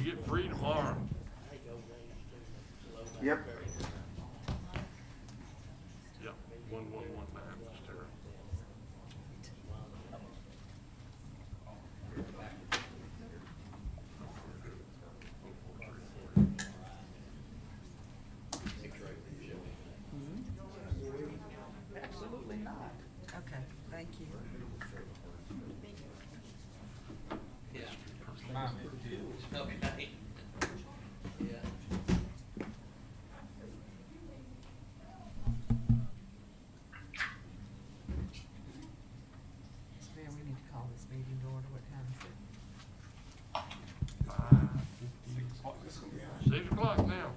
get free tomorrow. Yep. Yep, 1119, Mr. Terry. Absolutely not. Okay, thank you. Okay. Yeah. Mr. Mayor, we need to call this meeting to order. What time is it? 6 o'clock now.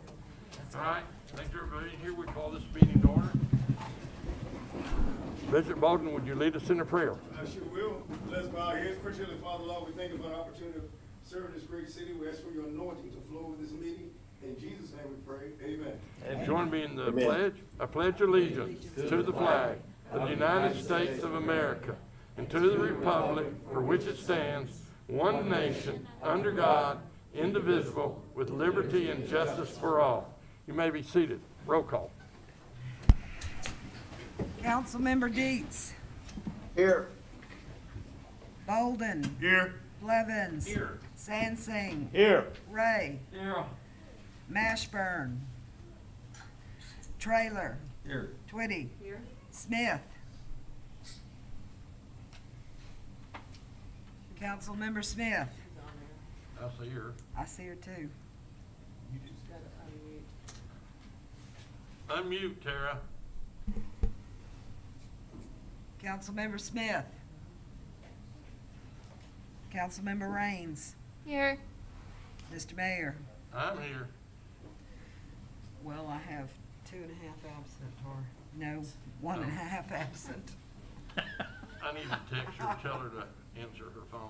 All right, thanks everybody here. We call this meeting to order. Bishop Bolden, would you lead us in a prayer? I sure will. Let's bow our heads. Particularly, Father Lord, we thank you for the opportunity to serve in this great city. We ask for your anointing to flow with this meeting. In Jesus' name we pray. Amen. And join me in the pledge. I pledge allegiance to the flag of the United States of America and to the republic for which it stands, one nation, under God, indivisible, with liberty and justice for all. You may be seated. Roll call. Councilmember Dietz. Here. Bolden. Here. Blevins. Here. Sansing. Here. Ray. Here. Mashburn. Trailer. Here. Twitty. Here. Smith. Councilmember Smith. I see her. I see her too. Unmute, Tara. Councilmember Smith. Councilmember Raines. Here. Mr. Mayor. I'm here. Well, I have 2.5 absent, or no, 1.5 absent. I need to text her, tell her to answer her phone.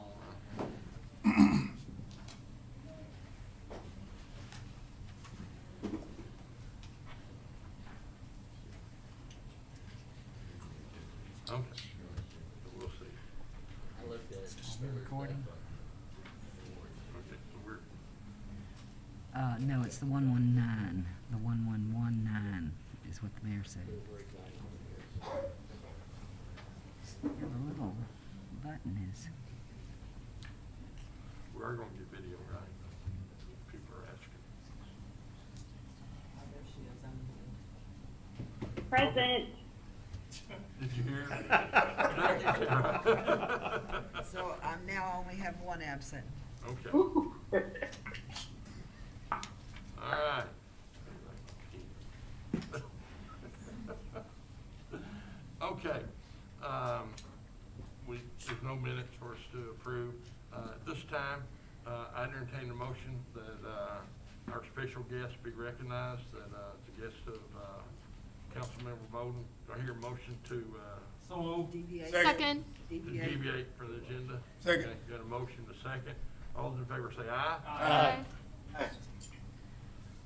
Okay. We'll see. I looked at it. We're recording. Okay, so we're, No, it's the 119. The 1119 is what the mayor said. Yeah, the little button is. we are gonna get video, right? People are asking. Present. Did you hear? So I now only have 1 absent. Okay. All right. Okay, there's no minutes for us to approve. At this time, I entertain a motion that, our special guest be recognized, that, the guest of, Councilmember Bolden. Do I hear a motion to, DVA. Second. to DVA. deviate for the agenda? Second. Okay, got a motion to second. All those in favor say aye. Aye.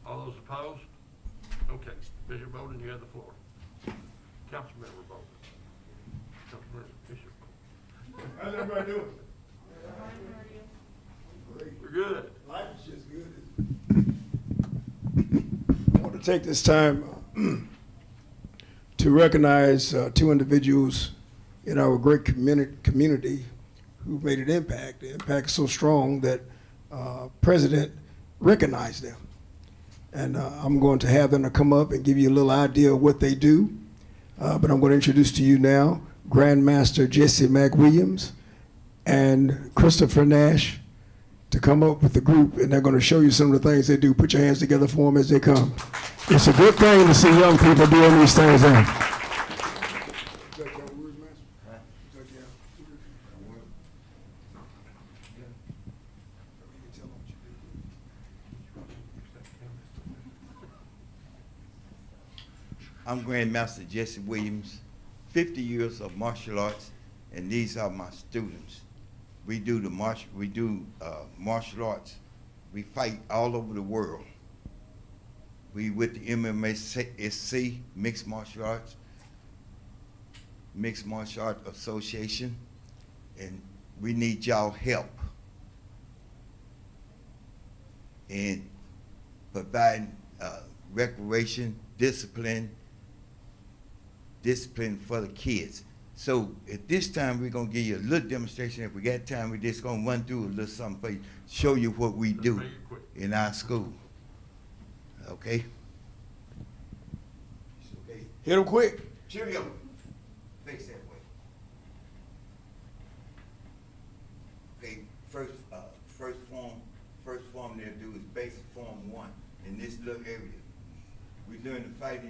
All those opposed? Okay, Bishop Bolden, you have the floor. Councilmember Bolden. Councilmember Bishop. How's everybody doing? Great. We're good. Life is just good. I want to take this time to recognize 2 individuals in our great community who made an impact. The impact is so strong that President recognized them. And I'm going to have them to come up and give you a little idea of what they do. But I'm going to introduce to you now Grandmaster Jesse McWilliams and Christopher Nash to come up with the group, and they're going to show you some of the things they do. Put your hands together for them as they come. It's a good thing to see young people doing these things now. I'm Grandmaster Jesse Williams, 50 years of martial arts, and these are my students. We do martial arts. We fight all over the world. We with the MMSC, Mixed Martial Arts Association, and we need y'all help. in providing recreation, discipline for the kids. So at this time, we're gonna give you a little demonstration. If we got time, we're just gonna run through a little something for you, show you what we do Make it quick. in our school. Okay? It's okay. Hit them quick. Cheerio. Face that way. Okay, first form they'll do is basic form 1 in this little area. We learn to fight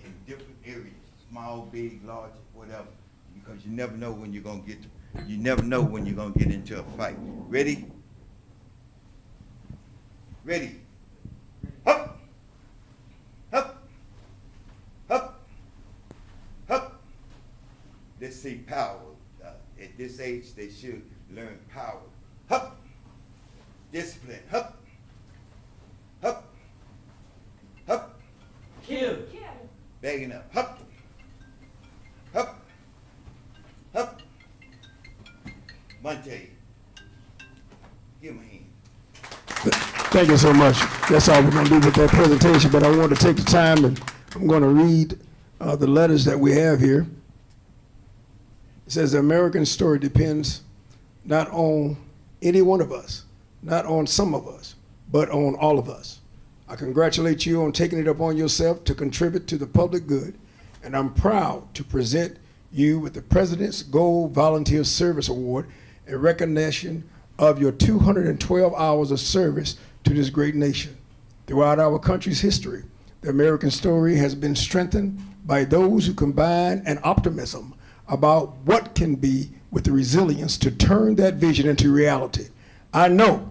in different areas, small, big, large, whatever, because you never know when you're gonna get into a fight. Ready? Ready. Up. Up. Up. Up. Let's see power. At this age, they should learn power. Up. Discipline. Up. Up. Up. Kill. Bagging up. Up. Up. Up. Monte. Give him a hand. Thank you so much. That's all we're going to do with that presentation, but I want to take the time and I'm going to read the letters that we have here. It says the American story depends not on any one of us, not on some of us, but on all of us. I congratulate you on taking it upon yourself to contribute to the public good, and I'm proud to present you with the President's Gold Volunteer Service Award in recognition of your 212 hours of service to this great nation. Throughout our country's history, the American story has been strengthened by those who combine an optimism about what can be with the resilience to turn that vision into reality. I know,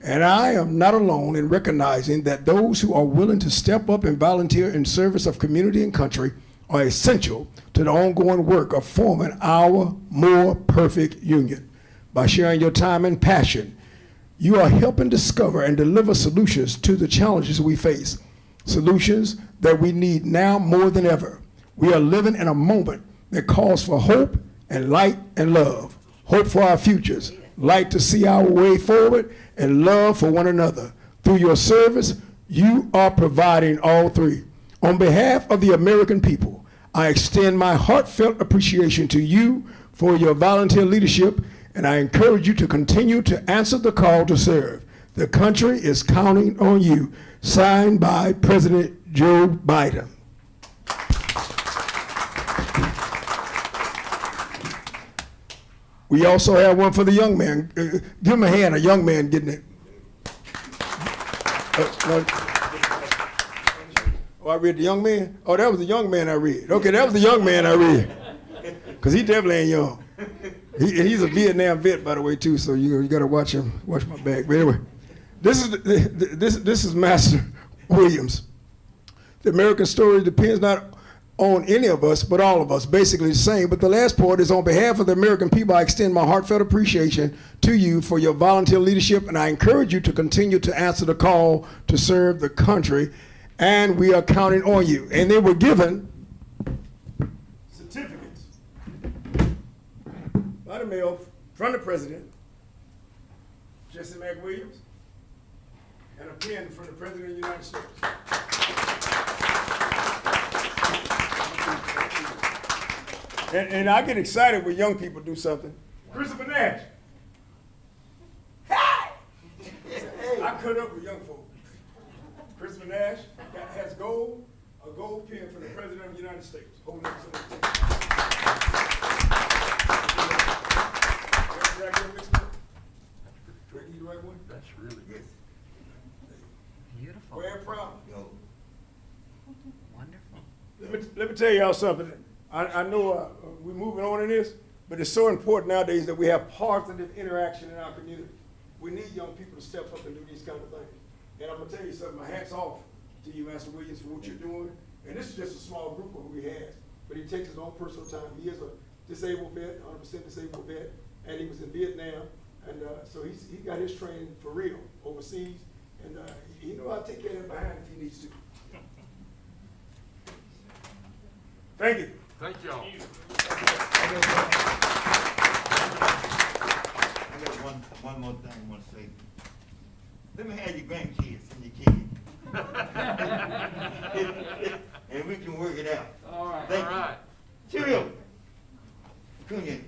and I am not alone in recognizing that those who are willing to step up and volunteer in service of community and country are essential to the ongoing work of forming our more perfect union. By sharing your time and passion, you are helping discover and deliver solutions to the challenges we face, solutions that we need now more than ever. We are living in a moment that calls for hope and light and love, hope for our futures, light to see our way forward, and love for one another. Through your service, you are providing all three. On behalf of the American people, I extend my heartfelt appreciation to you for your volunteer leadership, and I encourage you to continue to answer the call to serve. The country is counting on you. Signed by President Joe Biden. We also have one for the young man. Give him a hand, a young man getting it. Oh, I read the young man? Oh, that was the young man I read. Okay, that was the young man I read. Because he definitely ain't young. He's a Vietnam vet, by the way, too, so you got to watch him, watch my back. But anyway, this is Master Williams. The American story depends not on any of us, but all of us, basically the same. But the last part is, on behalf of the American people, I extend my heartfelt appreciation to you for your volunteer leadership, and I encourage you to continue to answer the call to serve the country, and we are counting on you. And they were given certificates by the mail from the President, Jesse McWilliams, and a pen from the President of the United States. And I get excited when young people do something. Christopher Nash. I cut up with young folks. Christopher Nash has a gold pen for the President of the United States. Hold up some. You the right one? That's really good. Beautiful. Wear proud. Yo, Wonderful. Let me tell y'all something. I know we're moving on in this, but it's so important nowadays that we have positive interaction in our community. We need young people to step up and do these kind of things. And I'm gonna tell you something, my hat's off to you, Master Williams, for what you're doing. And this is just a small group of who he has, but he takes his own personal time. He is a disabled vet, 100% disabled vet, and he was in Vietnam. And so he got his training for real overseas, and he know how to take care of it behind if he needs to. Thank you. Thank y'all. I got one more thing I want to say. Let me have your grandkids and your kids. And we can work it out. All right. Thank All you. right. Cheerio. Cunha.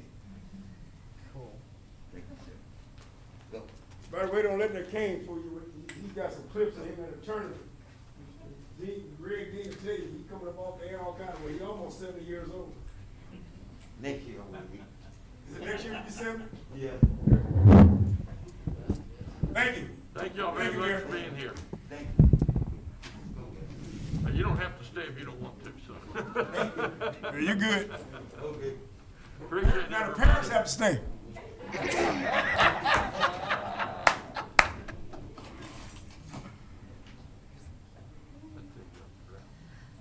Cool. Thank you, sir. Go. By the way, don't let that cane fool you. He's got some clips of him in the tournament. Greg Dean will tell you, he coming up off the air all kind of way. He almost 70 years old. Next year, I will be. Is it next year you be 70? Yeah. Thank you. Thank y'all very Thank you, much Mayor. for being here. Thank you. You don't have to stay if you don't want to, so. Yeah, you're good. Okay. Appreciate it. Now the parents have to stay.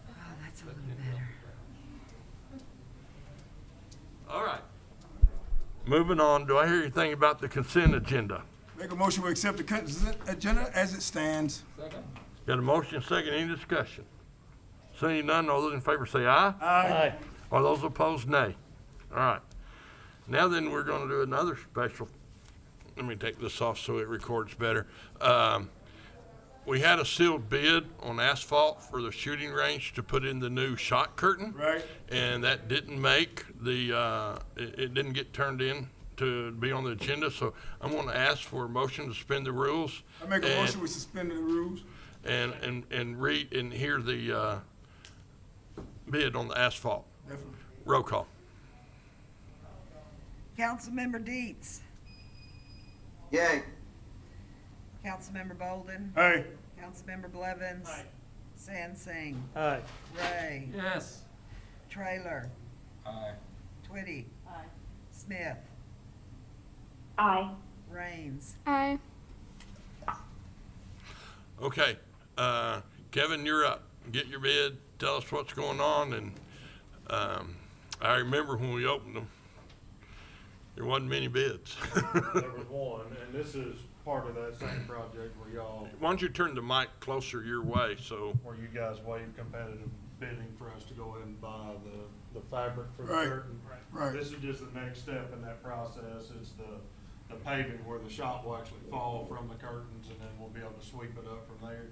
Oh, that's a little better. All right. Moving on, do I hear anything about the consent agenda? Make a motion to accept the consent agenda as it stands. Got a motion, second, any discussion? Seeing none, all those in favor say aye. Aye. All those opposed, nay. All right. Now then, we're gonna do another special. Let me take this off so it records better. We had a sealed bid on asphalt for the shooting range to put in the new shot curtain. Right. And that didn't make the, it didn't get turned in to be on the agenda, so I'm gonna ask for a motion to suspend the rules. I make a and- motion we suspend the rules. And read and hear the, bid on the asphalt. Definitely. Roll call. Councilmember Deets. Yay. Councilmember Bolden. Aye. Councilmember Blevins. Sansing. Aye. Ray. Yes. Trailer. Aye. Twitty. Smith. Aye. Raines. Aye. Okay, Kevin, you're up. Get your bid, tell us what's going on, and, I remember when we opened them, there wasn't many bids. There was one, and this is part of that same project where y'all, Why don't you turn the mic closer your way, so, where you guys waived competitive bidding for us to go ahead and buy the fabric for the Right. curtain. Right. This is just the next step in that process. It's the paving where the shot will actually fall from the curtains, and then we'll be able to sweep it up from there.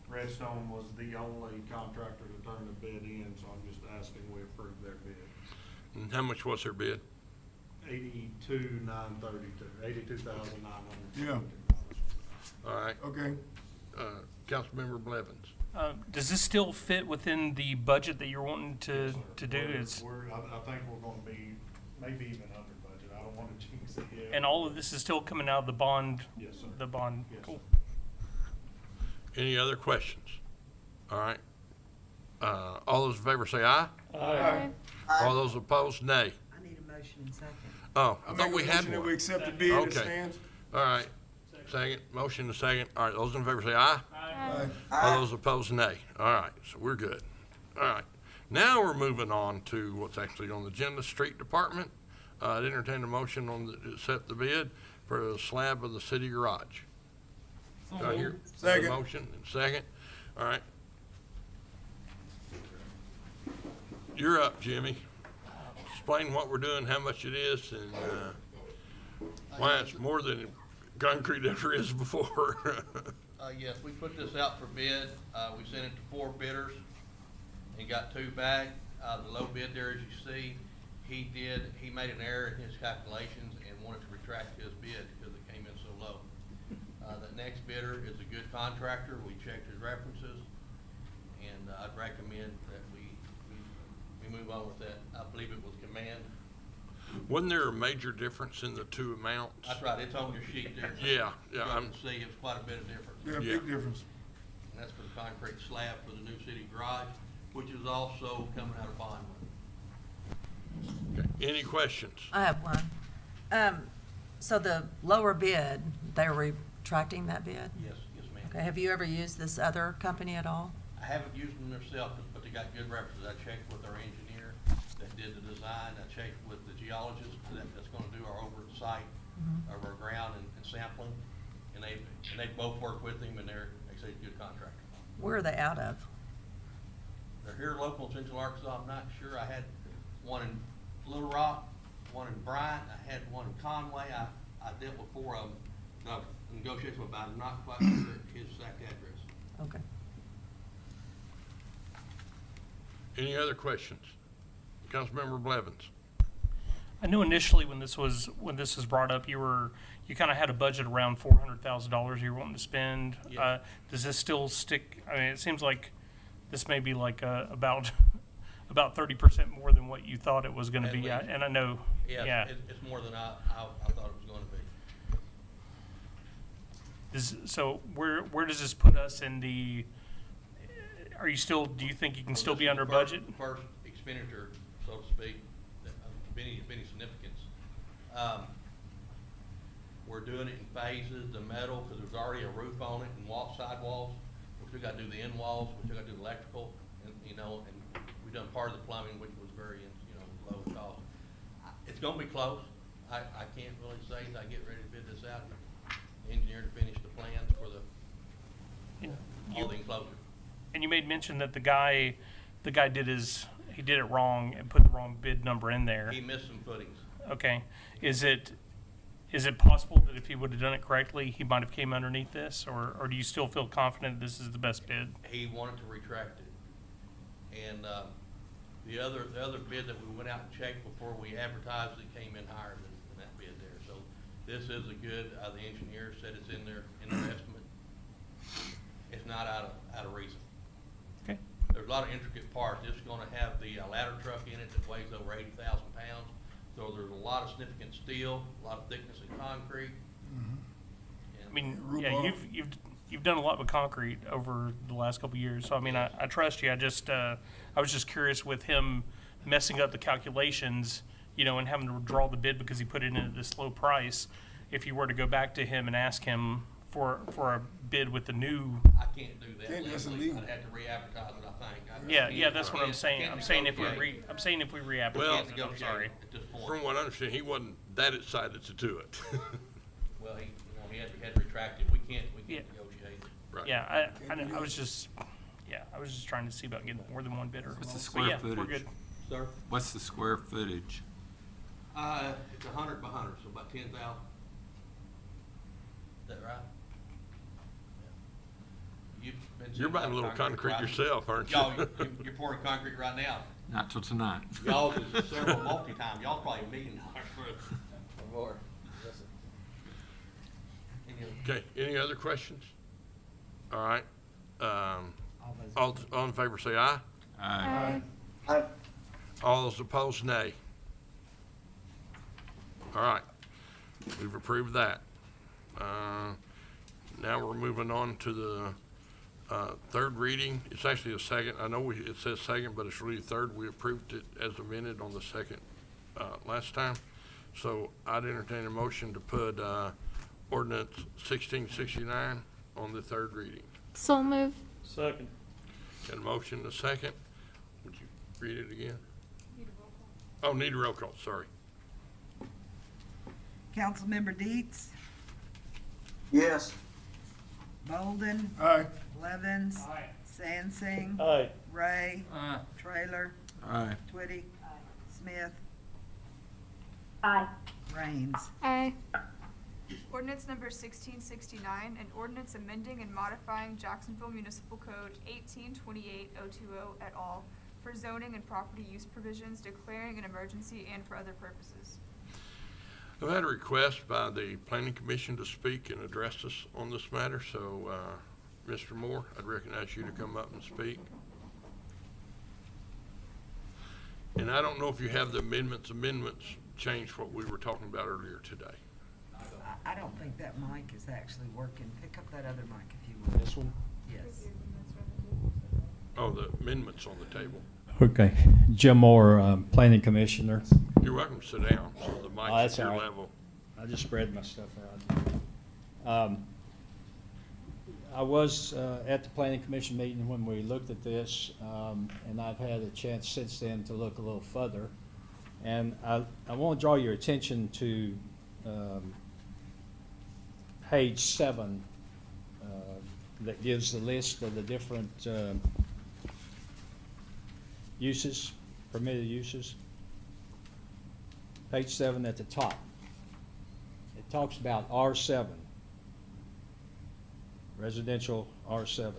Redstone was the only contractor to turn the bid in, so I'm just asking we approve their bid. and how much was their bid? 82,932. Yeah. All right, Okay. Councilmember Blevins. Does this still fit within the budget that you're wanting to do? Is, I think we're gonna be maybe even under budget. I don't wanna jinx it yet. and all of this is still coming out of the bond? Yes, sir. The bond, Yes, cool. sir. Any other questions? All right. All those in favor say aye. Aye. All those opposed, nay. I need a motion in second. Oh, I I thought make a we had motion that we one. accept the bid as Okay. stands. All right, second, motion to second. All right, those in favor say aye. Aye. All those opposed, nay. All right, so we're good. All right. Now we're moving on to what's actually on the agenda, street department. I'd entertain a motion on the, accept the bid for the slab of the city garage. Do I hear? Second. Motion and second. All right. You're up, Jimmy. Explain what we're doing, how much it is, and, why it's more than concrete ever is before. Yes, we put this out for bid. We sent it to 4 bidders and got 2 back. The low bid there, as you see, he made an error in his calculations and wanted to retract his bid because it came in so low. The next bidder is a good contractor. We checked his references, and I'd recommend that we move on with that. I believe it was Command. Wasn't there a major difference in the two amounts? That's right, it's on your sheet there. Yeah, yeah, You I'm, can see it's quite a bit of difference. Yeah, Yeah. big difference. And that's for the concrete slab for the new city garage, which is also coming out of bond money. okay. Any questions? I have one. So the lower bid, they're retracting that bid? Yes, ma'am. Okay, have you ever used this other company at all? I haven't used them themselves, but they got good references. I checked with our engineer that did the design. I checked with the geologist that's gonna do our oversight of our ground and sampling. And they both work with him, and they say he's a good contractor. Where are they out of? They're here local in Central Arkansas. I'm not sure. I had one in Little Rock, one in Bryant. I had one in Conway. I dealt with 4 of them. The negotiation with, I'm not quite sure his exact address. Okay. Any other questions? Councilmember Blevins? I knew initially when this was brought up, you kind of had a budget around $400,000 you were wanting to spend. Yeah. Does this still stick? I mean, it seems like this may be like about 30% more than what you thought it was going to At be. least. And I know, Yeah, it's more than I thought it was gonna be. So where does this put us in the? Are you still? Do you think you can Well, still this be is under the budget? First expenditure, so to speak, of any significance. We're doing it in phases, the metal, because there's already a roof on it and sidewalls. We still gotta do the end walls, we still gotta do the electrical, and, and we've done part of the plumbing, which was very, low cost. It's gonna be close. I can't really say until I get ready to bid this out. Engineer to finish the plans for all the enclosure. And you made mention that the guy did it wrong and put the wrong bid number in there. He missed some footings. Okay, is it possible that if he would have done it correctly, he might have came underneath this, or do you still feel confident this is the best bid? He wanted to retract it. And, the other bid that we went out and checked before we advertised it came in higher than that bid there. So this is a good, the engineer said it's in their estimate. It's not out of reason. Okay. There's a lot of intricate parts. It's gonna have the ladder truck in it that weighs over 80,000 pounds. So there's a lot of significant steel, a lot of thickness in concrete. I mean, yeah, you've done a lot with concrete over the last couple of years, so I mean, I trust you. I was just curious with him messing up the calculations, and having to draw the bid because he put it in at this low price. If you were to go back to him and ask him for a bid with the new, I can't do that legally. I'd have to re-advertise it, I think. yeah, that's what I'm saying. Can't I'm saying if we negotiate. re-advertise Well, it, I'm sorry. At this point. From what I understand, he wasn't that excited to do it. Well, he had to retract it. We can't Yeah. negotiate. Right. Yeah, I was just trying to see about getting more than one bidder. What's the But square yeah, we're footage? good. Sir? What's the square footage? It's 100 by 100, so about 10,000. Is that right? Yeah. You've been You're seeing buying a little concrete right? yourself, aren't you? Y'all, you're pouring concrete right now. Not till tonight. Y'all is several multi-time. Y'all probably $1 million or more. Okay, any other questions? All right, all in favor say aye. Aye. All those opposed, nay. All right, we've approved that. Now we're moving on to the third reading. It's actually a second. I know it says second, but it's really third. We approved it as amended on the second last time. So I'd entertain a motion to put ordinance 1669 on the third reading. So move. Second. Got a motion and a second. Would you read it again? Oh, need a roll call, sorry. Councilmember Deets, Yes. Bolden, Aye. Blevins, Sansing, Aye. Ray, Trailer, Aye. Twitty, Smith, Aye. Raines. Aye. Ordinance number 1669, an ordinance amending and modifying Jacksonville Municipal Code 1828020 et al. For zoning and property use provisions, declaring an emergency and for other purposes. I've had a request by the Planning Commission to speak and address us on this matter, so, Mr. Moore, I'd recognize you to come up and speak. And I don't know if you have the amendments change what we were talking about earlier today. I don't think that mic is actually working. Pick up that other mic if you would. This one? Yes. Oh, the amendments on the table. Okay, Jim Moore, Planning Commissioner. You're welcome to sit down, so the mic's that's at your all right. level. I just spread my stuff out. I was at the Planning Commission meeting when we looked at this, and I've had a chance since then to look a little further. And I want to draw your attention to page 7 that gives the list of the different uses, permitted uses. Page 7 at the top. It talks about R7. residential R7.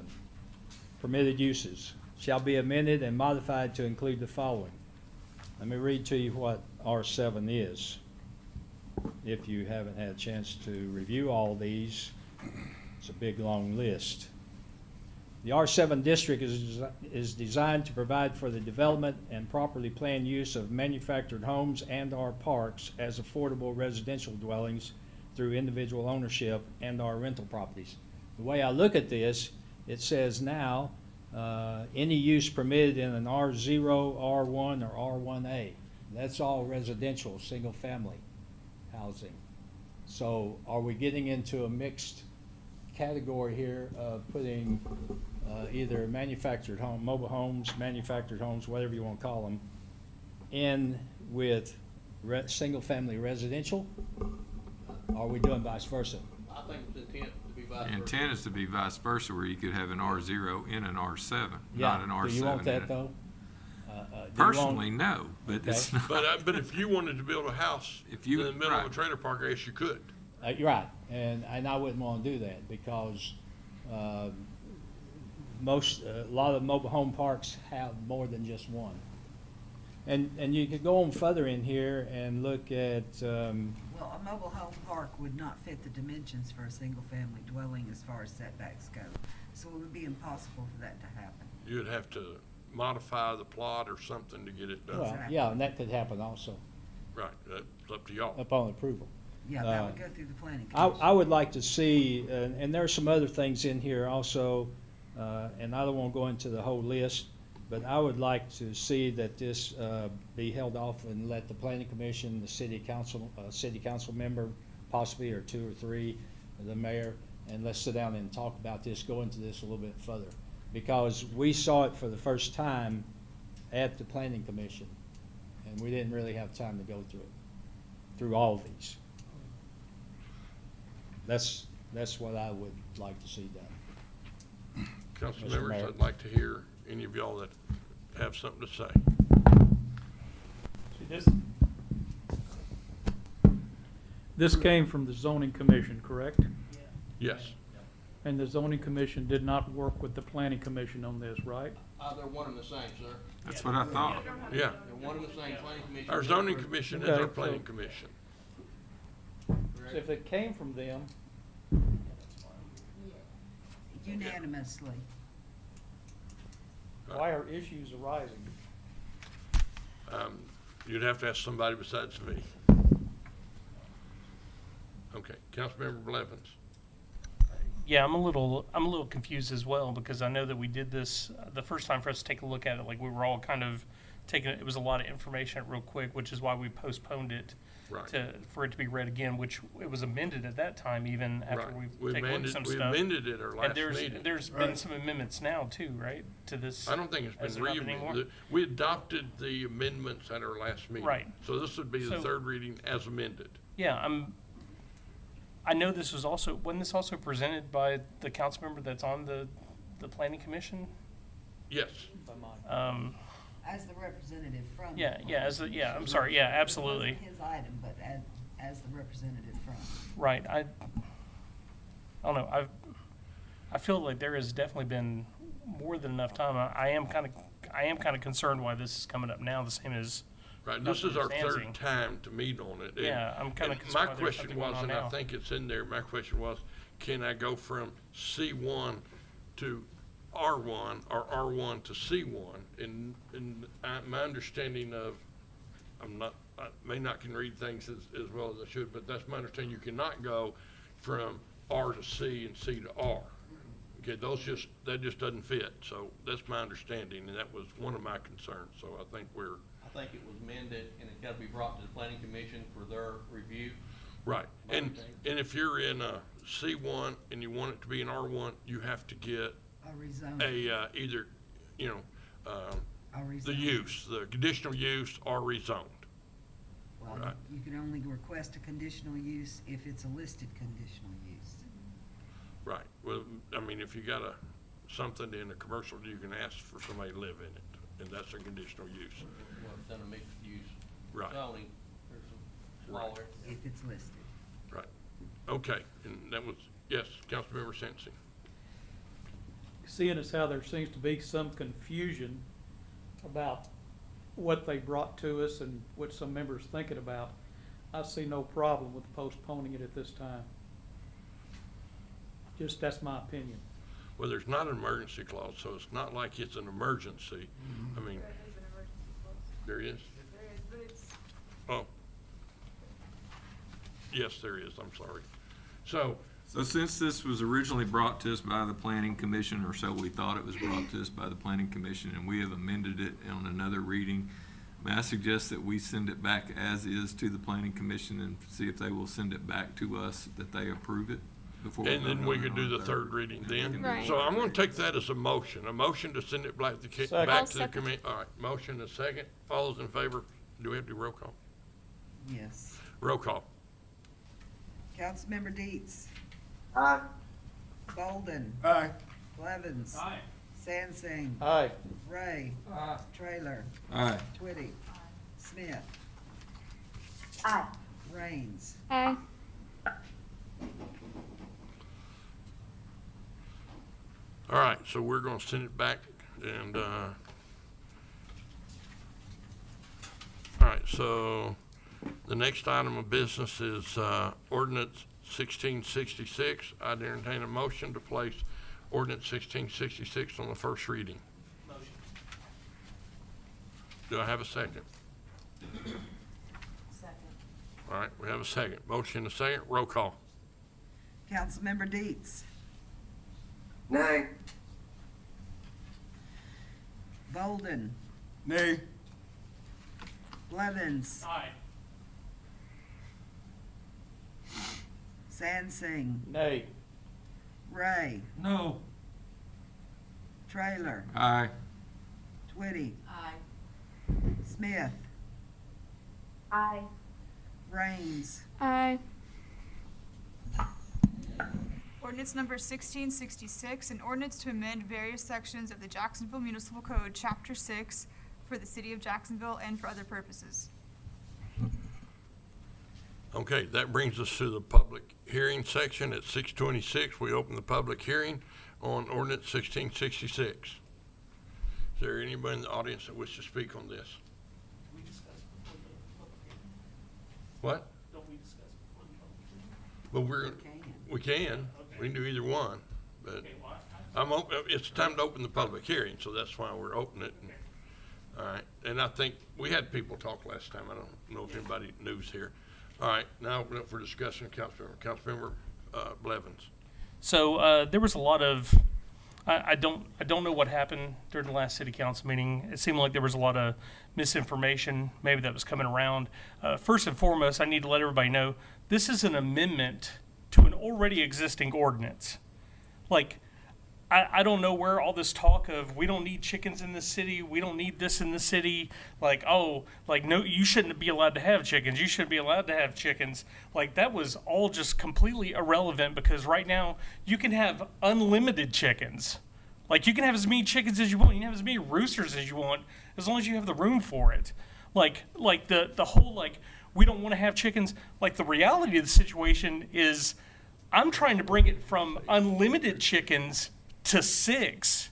Permitted uses shall be amended and modified to include the following. Let me read to you what R7 is. If you haven't had a chance to review all these, it's a big, long list. The R7 district is designed to provide for the development and properly planned use of manufactured homes and/or parks as affordable residential dwellings through individual ownership and/or rental properties. The way I look at this, it says now, any use permitted in an R0, R1, or R1A. That's all residential, single-family housing. So are we getting into a mixed category here of putting either manufactured home, mobile homes, manufactured homes, whatever you want to call them, in with single-family residential? Are we doing vice versa? I think the intent to be vice The versa. intent is to be vice versa, where you could have an R0 in an R7, Yeah. not an R7 Do you want in that, it. though? Do you want- Personally, no, but it's Okay. not. But if you wanted to build a house in If you- the middle of a right. trailer park, I guess you could. You're right, and I wouldn't want to do that because a lot of mobile home parks have more than just one. And you could go on further in here and look at, Well, a mobile home park would not fit the dimensions for a single-family dwelling as far as setbacks go. So it would be impossible for that to happen. You'd have to modify the plot or something to get it done. well, yeah, and that could happen also Right, that's up to y'all. upon approval. Yeah, that would go through the planning I commission. would like to see, and there are some other things in here also, and I don't want to go into the whole list, but I would like to see that this be held off and let the planning commission, the city council member, possibly, or two or three, the mayor, and let's sit down and talk about this, go into this a little bit further. Because we saw it for the first time at the planning commission, and we didn't really have time to go through it, through all of these. That's what I would like to see done. Council Mr. members, Mayor. I'd like to hear any of y'all that have something to say. This came from the zoning commission, correct? Yes. And the zoning commission did not work with the planning commission on this, right? They're one and the same, sir. That's what I thought. Yeah. They're one and the same planning commission. Our zoning commission is our Okay, planning so- commission. So if it came from them, Unanimously. why are issues arising? You'd have to ask somebody besides me. Okay, Councilmember Blevins. Yeah, I'm a little confused as well, because I know that we did this the first time for us to take a look at it. Like, we were all kind of taking it. It was a lot of information real quick, which is why we postponed it Right. for it to be read again. Which it was amended at that time, even after Right. we've We taken a look at some we stuff. amended it our And last there's meeting. there's been some amendments now too, right? To this. I don't think it's Has been there not been any more? re-amended. We adopted the amendments at our last meeting. Right. So this would be the So- third reading as amended. Yeah, I know this was wasn't this also presented by the council member that's on the planning commission? Yes. As the representative from. Yeah, the yeah, planning I'm commission. sorry, yeah, It absolutely. wasn't his item, but as the representative from. Right, I don't know, I feel like there has definitely been more than enough time. I am kind of concerned why this is coming up now, the same as. Right, this is our Councilmember third Zanzi. time to meet on it. Yeah, I'm kinda and concerned My why there's question something going was, on and I now. think it's in there, my question was, can I go from C1 to R1 or R1 to C1? And my understanding of, I may not can read things as well as I should, but that's my understanding, you cannot go from R to C and C to R. Okay, that just doesn't fit, so that's my understanding, and that was one of my concerns, so I think I think it was amended and it gotta be brought to the planning commission for their review. right. My And understanding. if you're in a C1 and you want it to be an R1, you have to get A rezone. either, A the rezone. use, the conditional use or rezoned. Well, right. you can only request a conditional use if it's a listed conditional use. Right, well, I mean, if you got something in a commercial, you can ask for somebody to live in it, and that's a conditional use. Well, it's done a mixed use Right. zoning, there's some Right. smaller. If it's listed. Right, okay, and that was, yes, Councilmember Sensi. seeing as how there seems to be some confusion about what they brought to us and what some members thinking about, I see no problem with postponing it at this time. Just, that's my opinion. Well, there's not an emergency clause, so it's not like it's an emergency. I mean, there is? But it's, Oh. Yes, there is, I'm sorry. So, So since this was originally brought to us by the planning commission, or so we thought it was brought to us by the planning commission, and we have amended it on another reading, may I suggest that we send it back as is to the planning commission and see if they will send it back to us, that they approve it before. and then vote we on it could do on the third reading then. Right. So I'm gonna take that as a motion to send it back to Second. back I'll to the second. committee. All right, motion and second. All those in favor? Do we have to do roll call? Yes. Roll call. Councilmember Deets. Aye. Bolden. Aye. Blevins. Aye. Sansing. Aye. Ray. Trailer. Aye. Twitty. Smith. Aye. Raines. aye. All right, so we're gonna send it back and, all right, so the next item of business is, ordinance 1666. I'd entertain a motion to place ordinance 1666 on the first reading. Motion. Do I have a second? Second. All right, we have a second. Motion and a second. Roll call. Councilmember Deets. Nay. Bolden. Nay. Blevins. Aye. Sansing. Nay. Ray. No. Trailer. Aye. Twitty. Aye. Smith. Aye. Raines. Aye. Ordinance number 1666, an ordinance to amend various sections of the Jacksonville Municipal Code, Chapter 6, for the city of Jacksonville and for other purposes. Okay, that brings us to the public hearing section at 6:26. We open the public hearing on ordinance 1666. Is there anybody in the audience that wishes to speak on this? We discussed before the public hearing. What? Don't we discuss before the public hearing? Well, we're, we can. We can do either one, but I'm open, it's time to open the public hearing, so that's why we're opening it. All right, and I think we had people talk last time. I don't know if anybody new's here. All right, now open up for discussion, Councilmember Blevins. So there was a lot of, I don't know what happened during the last city council meeting. It seemed like there was a lot of misinformation, maybe that was coming around. First and foremost, I need to let everybody know this is an amendment to an already existing ordinance. Like, I don't know where all this talk of we don't need chickens in the city, we don't need this in the city, like, oh, like, no, you shouldn't be allowed to have chickens, you shouldn't be allowed to have chickens. Like, that was all just completely irrelevant because right now you can have unlimited chickens. Like, you can have as many chickens as you want, you can have as many roosters as you want, as long as you have the room for it. Like the whole, like, we don't want to have chickens. Like, the reality of the situation is I'm trying to bring it from unlimited chickens to 6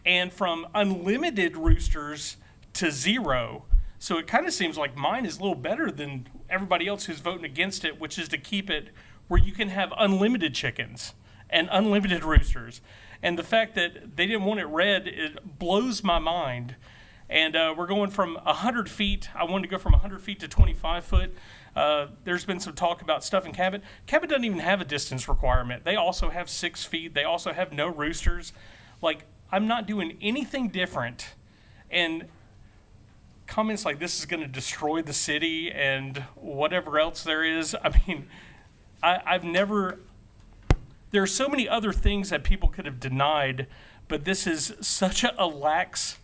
and from unlimited roosters to 0. So it kind of seems like mine is a little better than everybody else who's voting against it, which is to keep it where you can have unlimited chickens and unlimited roosters. And the fact that they didn't want it red, it blows my mind. And we're going from 100 feet. I wanted to go from 100 feet to 25 foot. There's been some talk about stuff in Cabot. Cabot doesn't even have a distance requirement. They also have 6 feet. They also have no roosters. Like, I'm not doing anything different. And comments like this is going to destroy the city and whatever else there is. I mean, I've never, there are so many other things that people could have denied, but this is such a lax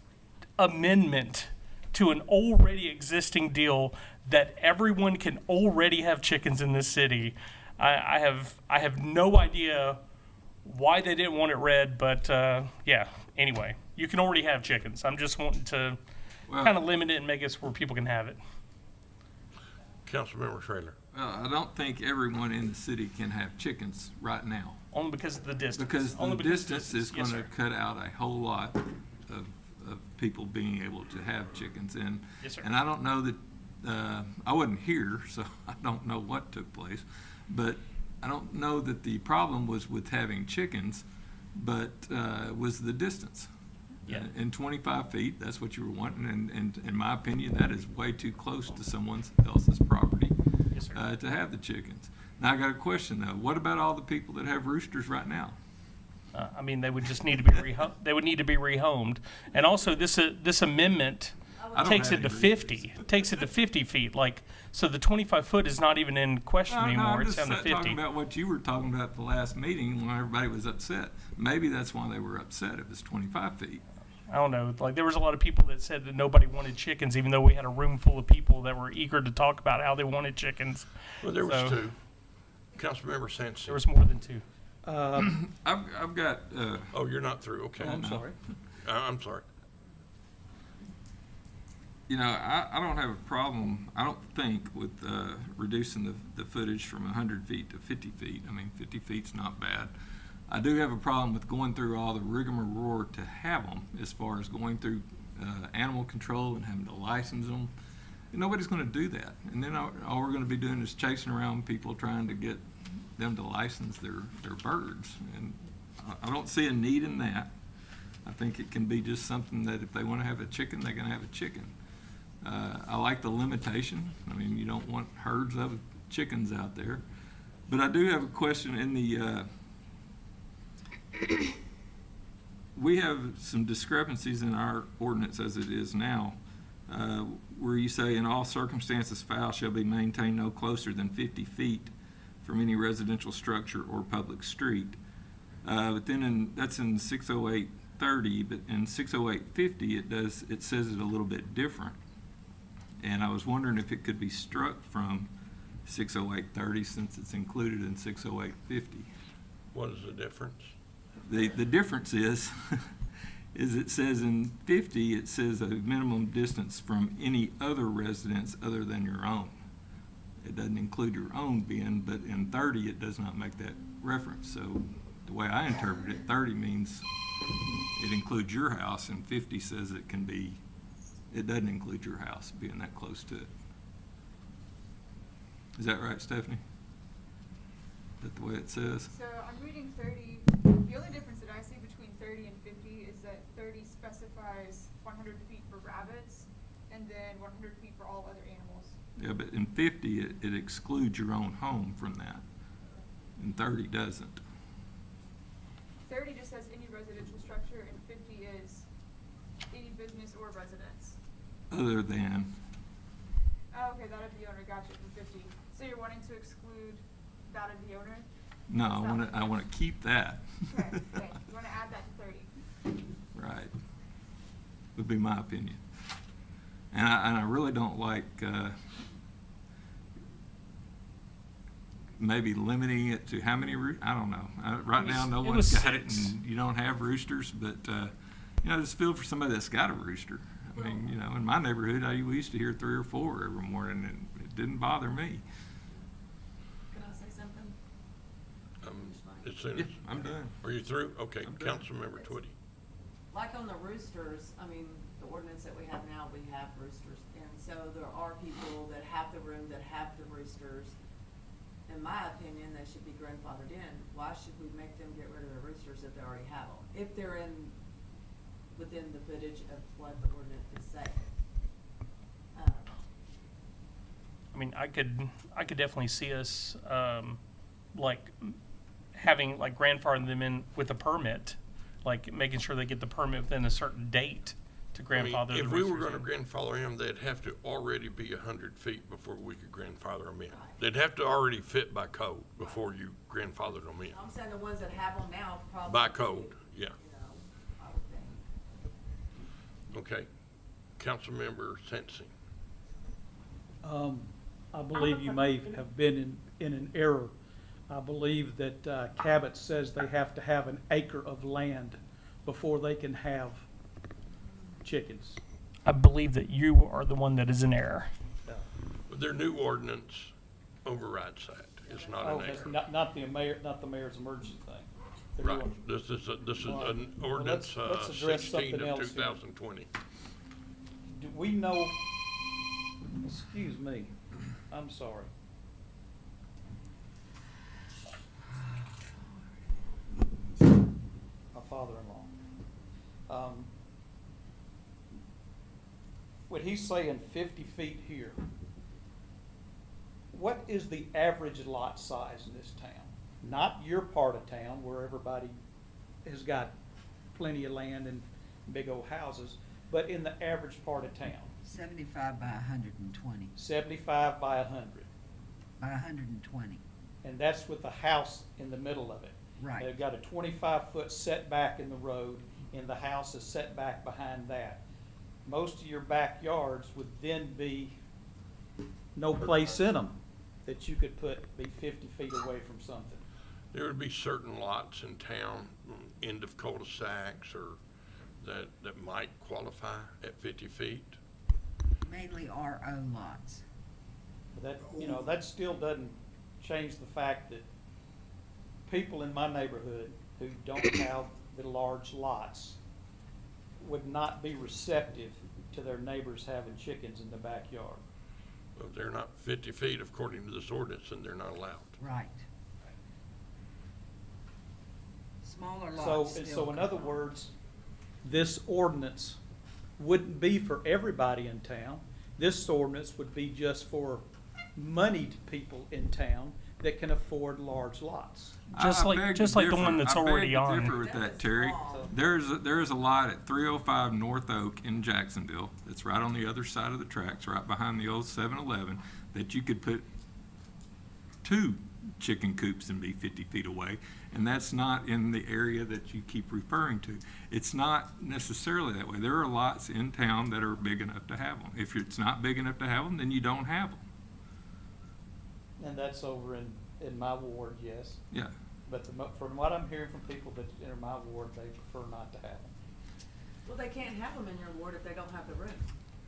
amendment to an already existing deal that everyone can already have chickens in this city. I have no idea why they didn't want it red, but yeah, anyway, you can already have chickens. I'm just wanting to kind of limit it and make it where people can have it. Councilmember Trailer. Well, I don't think everyone in the city can have chickens right now. Only because of the distance. Because Only the because of distance is Yes, gonna sir. cut out a whole lot of people being able to have chickens. Yes, sir. And I don't know that, I wasn't here, so I don't know what took place. But I don't know that the problem was with having chickens, but was the distance. Yeah. And 25 feet, that's what you were wanting, and in my opinion, that is way too close to someone else's property Yes, sir. to have the chickens. Now, I got a question though. What about all the people that have roosters right now? I mean, they would just need to be they would need to be rehomed. And also, this amendment I don't takes have it to any 50. Takes it to 50 feet. Like, so the 25 foot is not even in question anymore. I'm It's just down to 50. talking about what you were talking about at the last meeting when everybody was upset. Maybe that's why they were upset. It was 25 feet. I don't know. Like, there was a lot of people that said that nobody wanted chickens, even though we had a room full of people that were eager to talk about how they wanted chickens. Well, there was So, two. Councilmember Sampson. There was more than two. I've got, Oh, you're not through, okay. I'm sorry. I'm sorry. you know, I don't have a problem, I don't think, with reducing the footage from 100 feet to 50 feet. I mean, 50 feet's not bad. I do have a problem with going through all the rigmarole to have them, as far as going through animal control and having to license them. And nobody's going to do that. And then all we're going to be doing is chasing around people trying to get them to license their birds. And I don't see a need in that. I think it can be just something that if they want to have a chicken, they're going to have a chicken. I like the limitation. I mean, you don't want herds of chickens out there. But I do have a question in the, we have some discrepancies in our ordinance as it is now, where you say in all circumstances fowl shall be maintained no closer than 50 feet from any residential structure or public street. But then that's in 60830, but in 60850 it says it a little bit different. And I was wondering if it could be struck from 60830 since it's included in 60850. What is the difference? The difference is it says in 50, it says a minimum distance from any other residence other than your own. It doesn't include your own being, but in 30, it does not make that reference. So the way I interpret it, 30 means it includes your house, and 50 says it can be, it doesn't include your house being that close to it. Is that right, Stephanie? Is that the way it says? So I'm reading 30, the only difference that I see between 30 and 50 is that 30 specifies 100 feet for rabbits and then 100 feet for all other animals. Yeah, but in 50, it excludes your own home from that. And 30 doesn't. 30 just says any residential structure and 50 is any business or residence. Other than, Oh, okay, that of the owner, gotcha, from 50. So you're wanting to exclude that of the owner? no, I want to keep that. Okay, okay, you want to add that to 30. Right. Would be my opinion. And I really don't like maybe limiting it to how many I don't know. Right now, no one's got it, and you don't have roosters, but you know, just feel for somebody that's got a rooster. I mean, you know, in my neighborhood, we used to hear 3 or 4 every morning, and it didn't bother me. Can I say something? As soon Yeah, as, I'm done. are you through? Okay, I'm done. Councilmember Twitty. Like on the roosters, I mean, the ordinance that we have now, we have roosters. And so there are people that have the room that have the roosters. In my opinion, they should be grandfathered in. Why should we make them get rid of the roosters if they already have them? If they're within the footage of what the ordinance is saying. I mean, I could definitely see us, like, having, like, grandfathering them in with a permit, like, making sure they get the permit within a certain date to I mean, grandfather the if we were roosters gonna in. grandfather him, they'd have to already be 100 feet before we could grandfather them in. They'd have to already fit by code before you grandfathered them in. I'm saying the ones that have them now probably. By code, yeah. You know, I would think. Okay. Councilmember Sampson. I believe you may have been in an error. I believe that Cabot says they have to have an acre of land before they can have chickens. I believe that you are the one that is in error. But their new ordinance overrides that. It's not Oh, an that's error. not the mayor's emergency thing. The new Right, one. this is Well, an well, ordinance, let's address 16 something of else here. 2020. Do we know, excuse me, I'm sorry. My father-in-law. When he's saying 50 feet here, what is the average lot size in this town? Not your part of town where everybody has got plenty of land and big old houses, but in the average part of town. 75 by 120, 75 by 100. by 120. And that's with the house in the middle of it. Right. They've got a 25-foot setback in the road, and the house is set back behind that. Most of your backyards would then be no place in them that you could be 50 feet away from something. There would be certain lots in town, end of cul-de-sacs, or that might qualify at 50 feet. Mainly RO lots. But that still doesn't change the fact that people in my neighborhood who don't have the large lots would not be receptive to their neighbors having chickens in the backyard. If they're not 50 feet according to this ordinance, then they're not allowed. Right. Smaller So, lots and still so in other come. words, this ordinance wouldn't be for everybody in town. This ordinance would be just for moneyed people in town that can afford large lots. Just I like- beg just to like the one differ. that's I beg already to on. differ with that, Terry. There's a lot at 305 North Oak in Jacksonville that's right on the other side of the tracks, right behind the old 7-Eleven, that you could put 2 chicken coops and be 50 feet away, and that's not in the area that you keep referring to. It's not necessarily that way. There are lots in town that are big enough to have them. If it's not big enough to have them, then you don't have them. And that's over in my ward, yes. Yeah. But from what I'm hearing from people that enter my ward, they prefer not to have them. Well, they can't have them in your ward if they don't have the room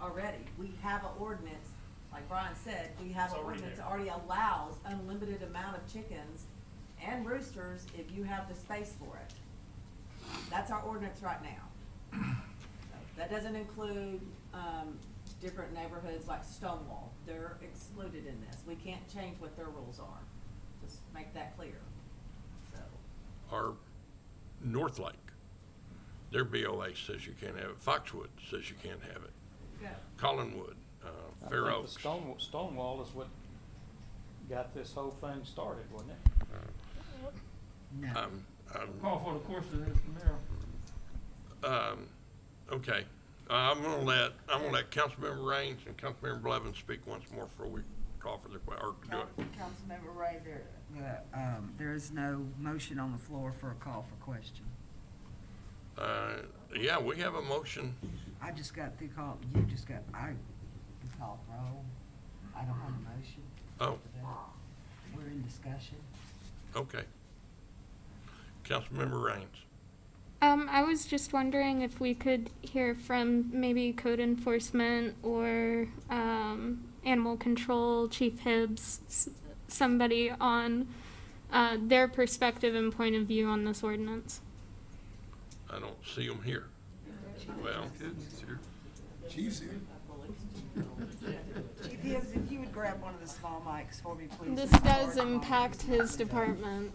already. We have an ordinance, like Brian said, we have an ordinance that already allows unlimited amount of chickens and roosters if you have the space for it. That's our ordinance right now. That doesn't include, different neighborhoods like Stonewall. They're excluded in this. We can't change what their rules are. Just make that clear. So, Or North Lake, their BOA says you can't have it. Foxwood says you can't have it. go. Collinwood, I Fair think Oaks. the Stonewall is what got this whole thing started, wasn't it? No. Call for the question, okay. I'm gonna let Councilmember Raines and Councilmember Blevins speak once more before we call for the, or do it. Councilmember Ray, there is no motion on the floor for a call for question. Yeah, we have a motion. I just got the call, you called roll. I don't have a motion. Oh, We're in discussion. okay. Councilmember Raines. I was just wondering if we could hear from maybe code enforcement or animal control, Chief Hibbs, somebody on their perspective and point of view on this ordinance. I don't see them here. Well, Chief's here. Chief Hibbs, if you would grab one of the small mics for me, please. This does impact his department.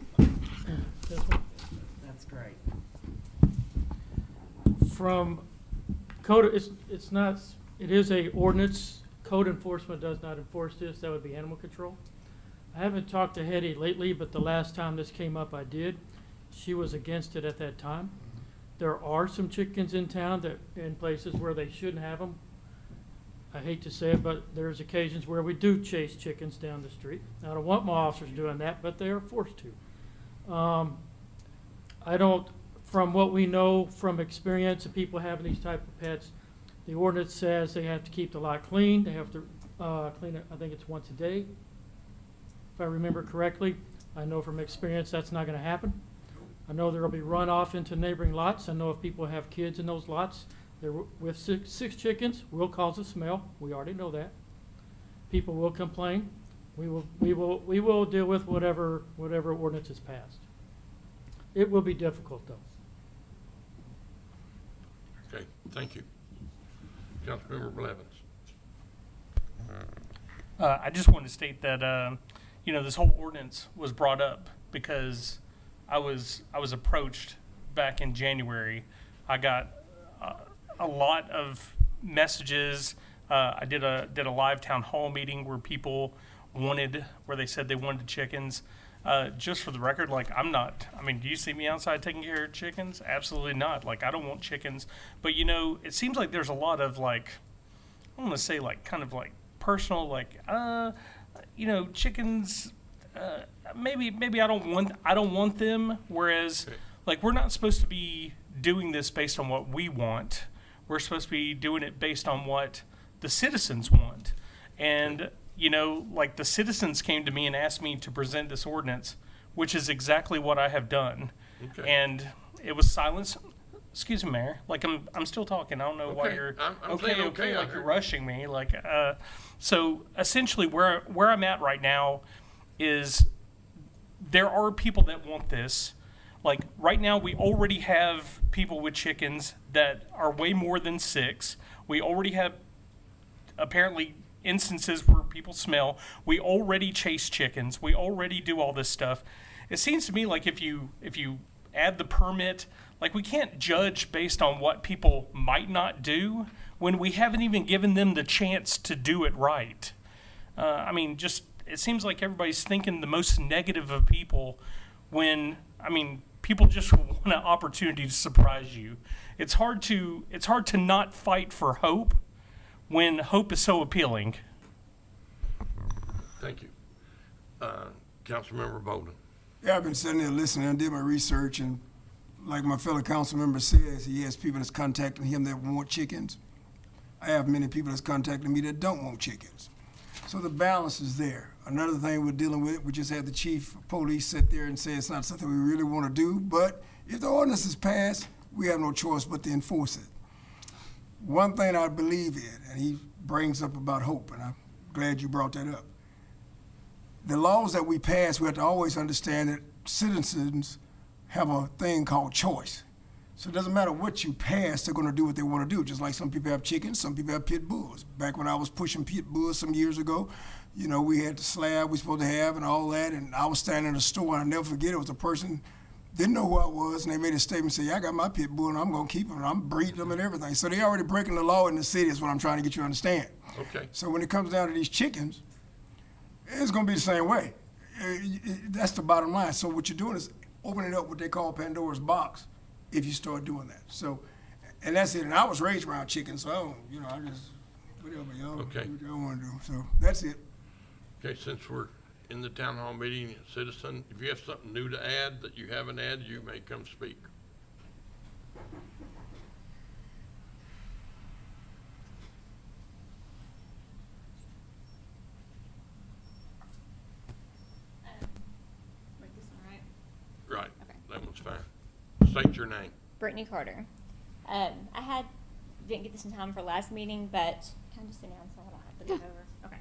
That's great. From code, it's not, it is a ordinance. Code enforcement does not enforce this. That would be animal control. I haven't talked to Hetty lately, but the last time this came up, I did. She was against it at that time. There are some chickens in town that, in places where they shouldn't have them. I hate to say it, but there's occasions where we do chase chickens down the street. I don't want my officers doing that, but they are forced to. I don't, from what we know from experience of people having these type of pets, the ordinance says they have to keep the lot clean. They have to clean it, I think it's once a day. If I remember correctly, I know from experience that's not going to happen. I know there will be runoff into neighboring lots. I know if people have kids in those lots, they're with six chickens will cause a smell. We already know that. People will complain. We will deal with whatever ordinance is passed. It will be difficult, though. Okay, thank you. Councilmember Blevins. I just wanted to state that, this whole ordinance was brought up because I was approached back in January. I got a lot of messages. I did a live town hall meeting where they said they wanted chickens. Just for the record, do you see me outside taking care of chickens? Absolutely not. I don't want chickens. But, it seems like there's a lot of, I want to say, personal, chickens, maybe I don't want them. Whereas, we're not supposed to be doing this based on what we want. We're supposed to be doing it based on what the citizens want. And, the citizens came to me and asked me to present this ordinance, which is exactly what I have done. Okay. And it was silence. Excuse me, Mayor. I'm still talking. I don't know why Okay. you're I'm saying okay, I you're heard. rushing me. So essentially, where I'm at right now is there are people that want this. Right now, we already have people with chickens that are way more than 6. We already have apparently instances where people smell. We already chase chickens. We already do all this stuff. It seems to me like if you add the permit, we can't judge based on what people might not do when we haven't even given them the chance to do it right. It seems like everybody's thinking the most negative of people when, people just want an opportunity to surprise you. It's hard to not fight for hope when hope is so appealing. Thank you. Councilmember Bolden. Yeah, I've been sitting there listening. I did my research, and like my fellow council member says, he has people that's contacting him that want chickens. I have many people that's contacting me that don't want chickens. So the balance is there. Another thing we're dealing with, we just had the chief of police sit there and say it's not something we really want to do, but if the ordinance is passed, we have no choice but to enforce it. One thing I believe in, and he brings up about hope, and I'm glad you brought that up. The laws that we pass, we have to always understand that citizens have a thing called choice. So it doesn't matter what you pass, they're going to do what they want to do. Just like some people have chickens, some people have pit bulls. Back when I was pushing pit bulls some years ago, we had the slab we were supposed to have and all that, and I was standing in a store, and I'll never forget, it was a person, didn't know who I was, and they made a statement, say, yeah, I got my pit bull, and I'm going to keep him, and I'm breeding them and everything. So they already breaking the law in the city is what I'm trying to get you to understand. Okay. So when it comes down to these chickens, it's going to be the same way. That's the bottom line. So what you're doing is opening up what they call Pandora's box if you start doing that. So, and that's it. And I was raised around chickens, so I don't, I just, whatever y'all, Okay. what y'all want to do. So that's it. Okay, since we're in the town hall meeting, citizen, if you have something new to add that you haven't added, you may come speak. Make this one right. Right, Okay. that one's fine. State your name. Brittany Carter. Didn't get this in time for last meeting, but can I just sit down so I don't have to move over? Okay.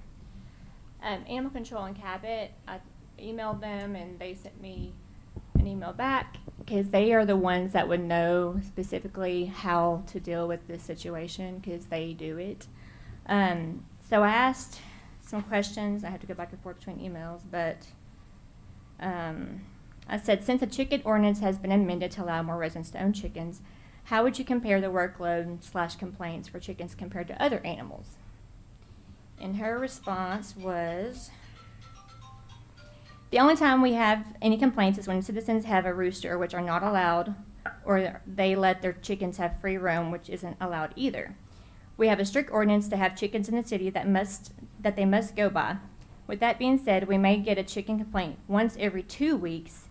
Animal Control and Cabot, I emailed them and they sent me an email back because they are the ones that would know specifically how to deal with this situation because they do it. So I asked some questions. I had to go back and forth between emails, but I said, since the chicken ordinance has been amended to allow more residents to own chickens, how would you compare the workload / complaints for chickens compared to other animals? And her response was, the only time we have any complaints is when citizens have a rooster, which are not allowed, or they let their chickens have free roam, which isn't allowed either. We have a strict ordinance to have chickens in the city that they must go by. With that being said, we may get a chicken complaint once every 2 weeks,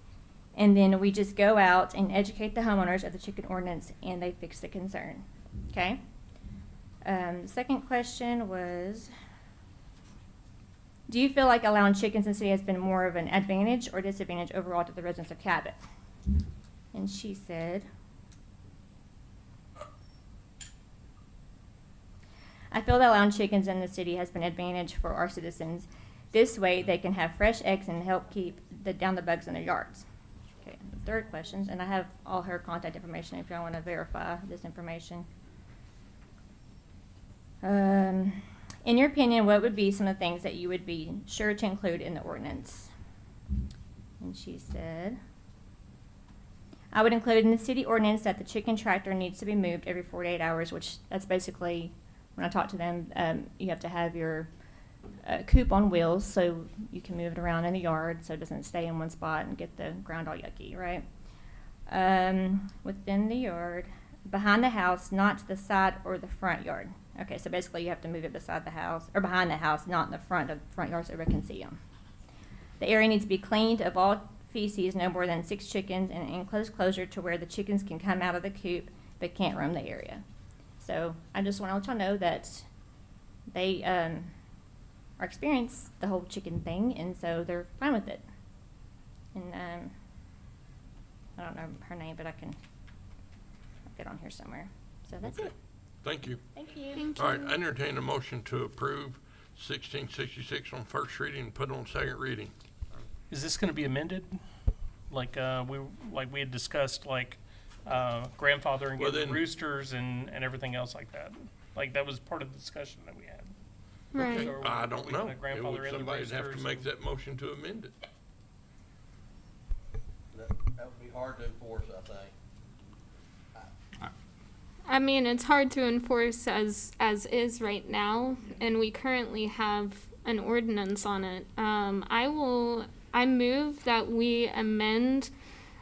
and then we just go out and educate the homeowners of the chicken ordinance, and they fix the concern. Okay? The second question was, do you feel like allowing chickens in the city has been more of an advantage or disadvantage overall to the residents of Cabot? And she said, I feel that allowing chickens in the city has been an advantage for our citizens. This way they can have fresh eggs and help keep down the bugs in their yards. Okay. The third question, and I have all her contact information if y'all want to verify this information. In your opinion, what would be some of the things that you would be sure to include in the ordinance? And she said, I would include in the city ordinance that the chicken tractor needs to be moved every 48 hours, which that's basically, when I talked to them, you have to have your coop on wheels so you can move it around in the yard so it doesn't stay in one spot and get the ground all yucky, right? Within the yard, behind the house, not to the side or the front yard. Okay, so basically you have to move it beside the house, or behind the house, not in the front yard so everyone can see them. The area needs to be cleaned of all feces, no more than 6 chickens, and an enclosed closure to where the chickens can come out of the coop but can't roam the area. So I just want to let y'all know that they are experienced the whole chicken thing, and so they're fine with it. And I don't know her name, but I'll get on here somewhere. So that's Okay. it. Thank you. Thank you. Thank All right, you. I entertain a motion to approve 1666 on first reading and put on second reading. Is this gonna be amended? Like, we had discussed, like, grandfathering Well, in then- roosters and everything else like that. Like, that was part of the discussion that we had. Right. So I are don't we know. gonna grandfather in the Somebody'd have to roosters make and- that motion to amend it. That would be hard to enforce, I think. I mean, it's hard to enforce as is right now, and we currently have an ordinance on it. I move that we amend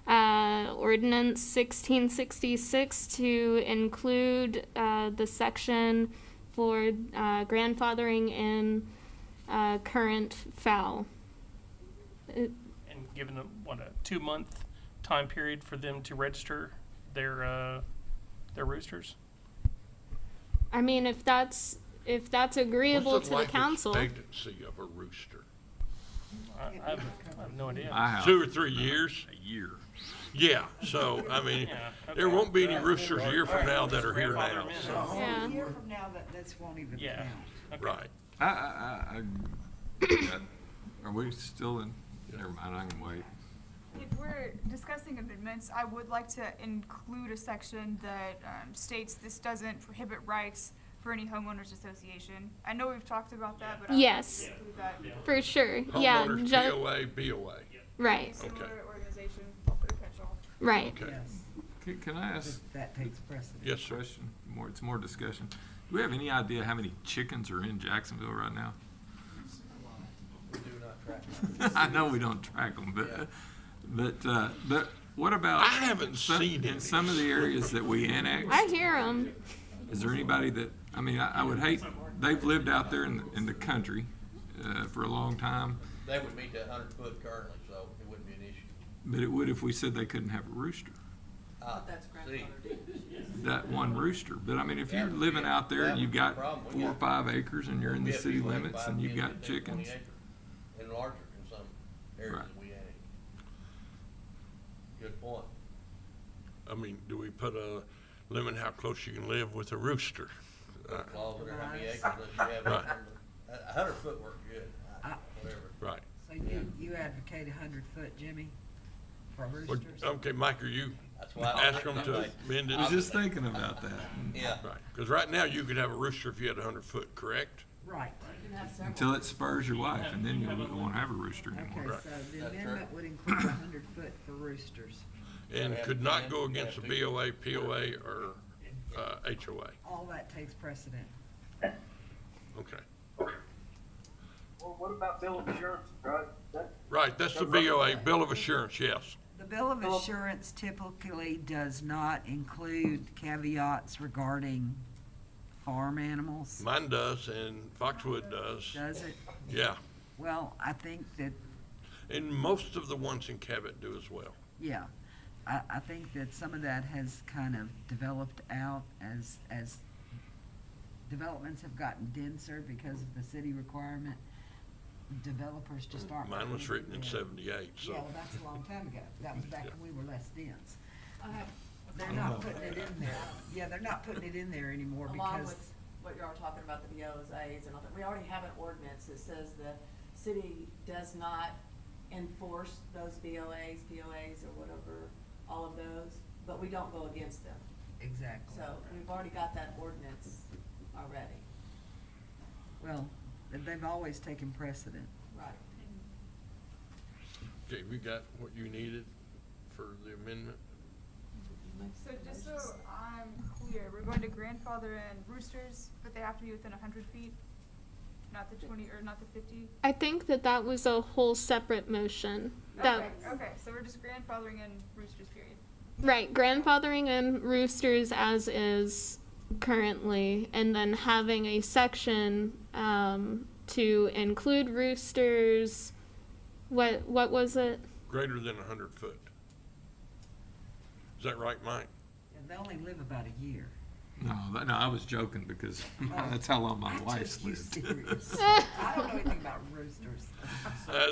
ordinance 1666 to include the section for grandfathering in current fowl. And given a 2-month time period for them to register their roosters? I mean, if that's agreeable What's to the council. expectancy of a rooster? I have no idea. My house. 2 or 3 years? A year. Yeah, so, I mean, Yeah, there okay. won't be any roosters a year from now that are here Grandfather now, them in. so, Yeah. A year from now, this won't even Yeah. count. Okay. right. Are we still in? Never mind, I can wait. If we're discussing amendments, I would like to include a section that states this doesn't prohibit rights for any homeowners association. I know we've talked about that, but I would like Yes. to include that. For sure. Yeah. Homeowners, ju- BOA. right. Similar organization, I'll put a catch-all. Right. Okay. Yes, Can I ask that takes precedent. Yes, sir. question? It's more discussion. Do we have any idea how many chickens are in Jacksonville right now? We do not track. I know we don't track them, but what about? I haven't seen in any. some of the areas that we annexed. I hear them. Is there anybody that, I mean, I would hate, they've lived out there in the country for a long time, They would meet that 100-foot currently, so it wouldn't be an issue. but it would if we said they couldn't have a rooster, But that's See, grandfathered. that one rooster. But I mean, if you're That would living be a- out there that and you've would be a got problem. We 4 or got- 5 acres and you're in the We have city people like limits 5, and you've 10, got 15, 20 chickens. acres, and larger in some areas Right. that we annex. Good point. I mean, do we put a limit how close you can live with a rooster? Clause in there, how many acres unless you have Right. a 100-foot work good, whatever. Right. So you advocate 100-foot, Jimmy, for Well, roosters? Okay, Mike, are you That's why ask them to amend I was it? just thinking about that. Yeah. Right, because right now you could have a rooster if you had 100 foot, correct? Right. You can have several. Until it spurs your wife, and then you won't have a rooster Okay, anymore. Right. so the That's amendment would include 100-foot for roosters. And could not go against the BOA, POA, or HOA. All that takes precedent. Okay. Well, what about bill of assurance, right? Right, that's the BOA, Bill of Assurance, yes. The bill of assurance typically does not include caveats regarding farm animals, Mine does, and Foxwood does. does it? Yeah, Well, I think that, and most of the ones in Cabot do as well. yeah, I think that some of that has kind of developed out as developments have gotten denser because of the city requirement. Developers just aren't. Mine was putting it written in there. 78, so. Yeah, well, that's a long time ago. That was back when we were less dense. I have, They're not putting it in there. Yeah, they're not putting it in there anymore along because, with what you're all talking about, the BOZs and all that, we already have an ordinance that says the city does not enforce those BOAs, POAs, or whatever, all of those, but we don't go against them. Exactly. So we've already got that ordinance already. Well, they've always taken precedent. Right. Okay, we got what you needed for the amendment? So just so I'm clear, we're going to grandfather in roosters, but they have to be within 100 feet, not the 20, or not the 50? I think that that was a whole separate motion. That, Okay, so we're just grandfathering in roosters, period. right, grandfathering in roosters as is currently, and then having a section to include roosters. What was it? Greater than 100 foot. Is that right, Mike? And they only live about a year. No, I was joking because that's how long my wife's lived. Serious. I don't know anything about roosters.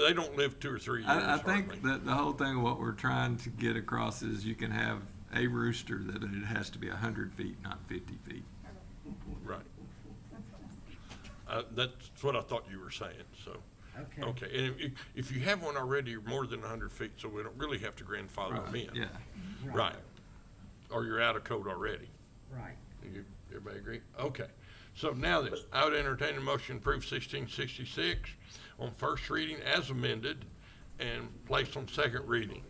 They don't live 2 or 3 years. I think hardly. that the whole thing, what we're trying to get across is you can have a rooster that it has to be 100 feet, not 50 feet. Right. That's what I thought you were saying, so. Okay. Okay, and if you have one already, you're more than 100 feet, so we don't really have to grandfather them in. Yeah. Right. Or you're out of code already. Right. Everybody agree? Okay. So now then, I would entertain a motion to approve 1666 on first reading as amended and place on second reading.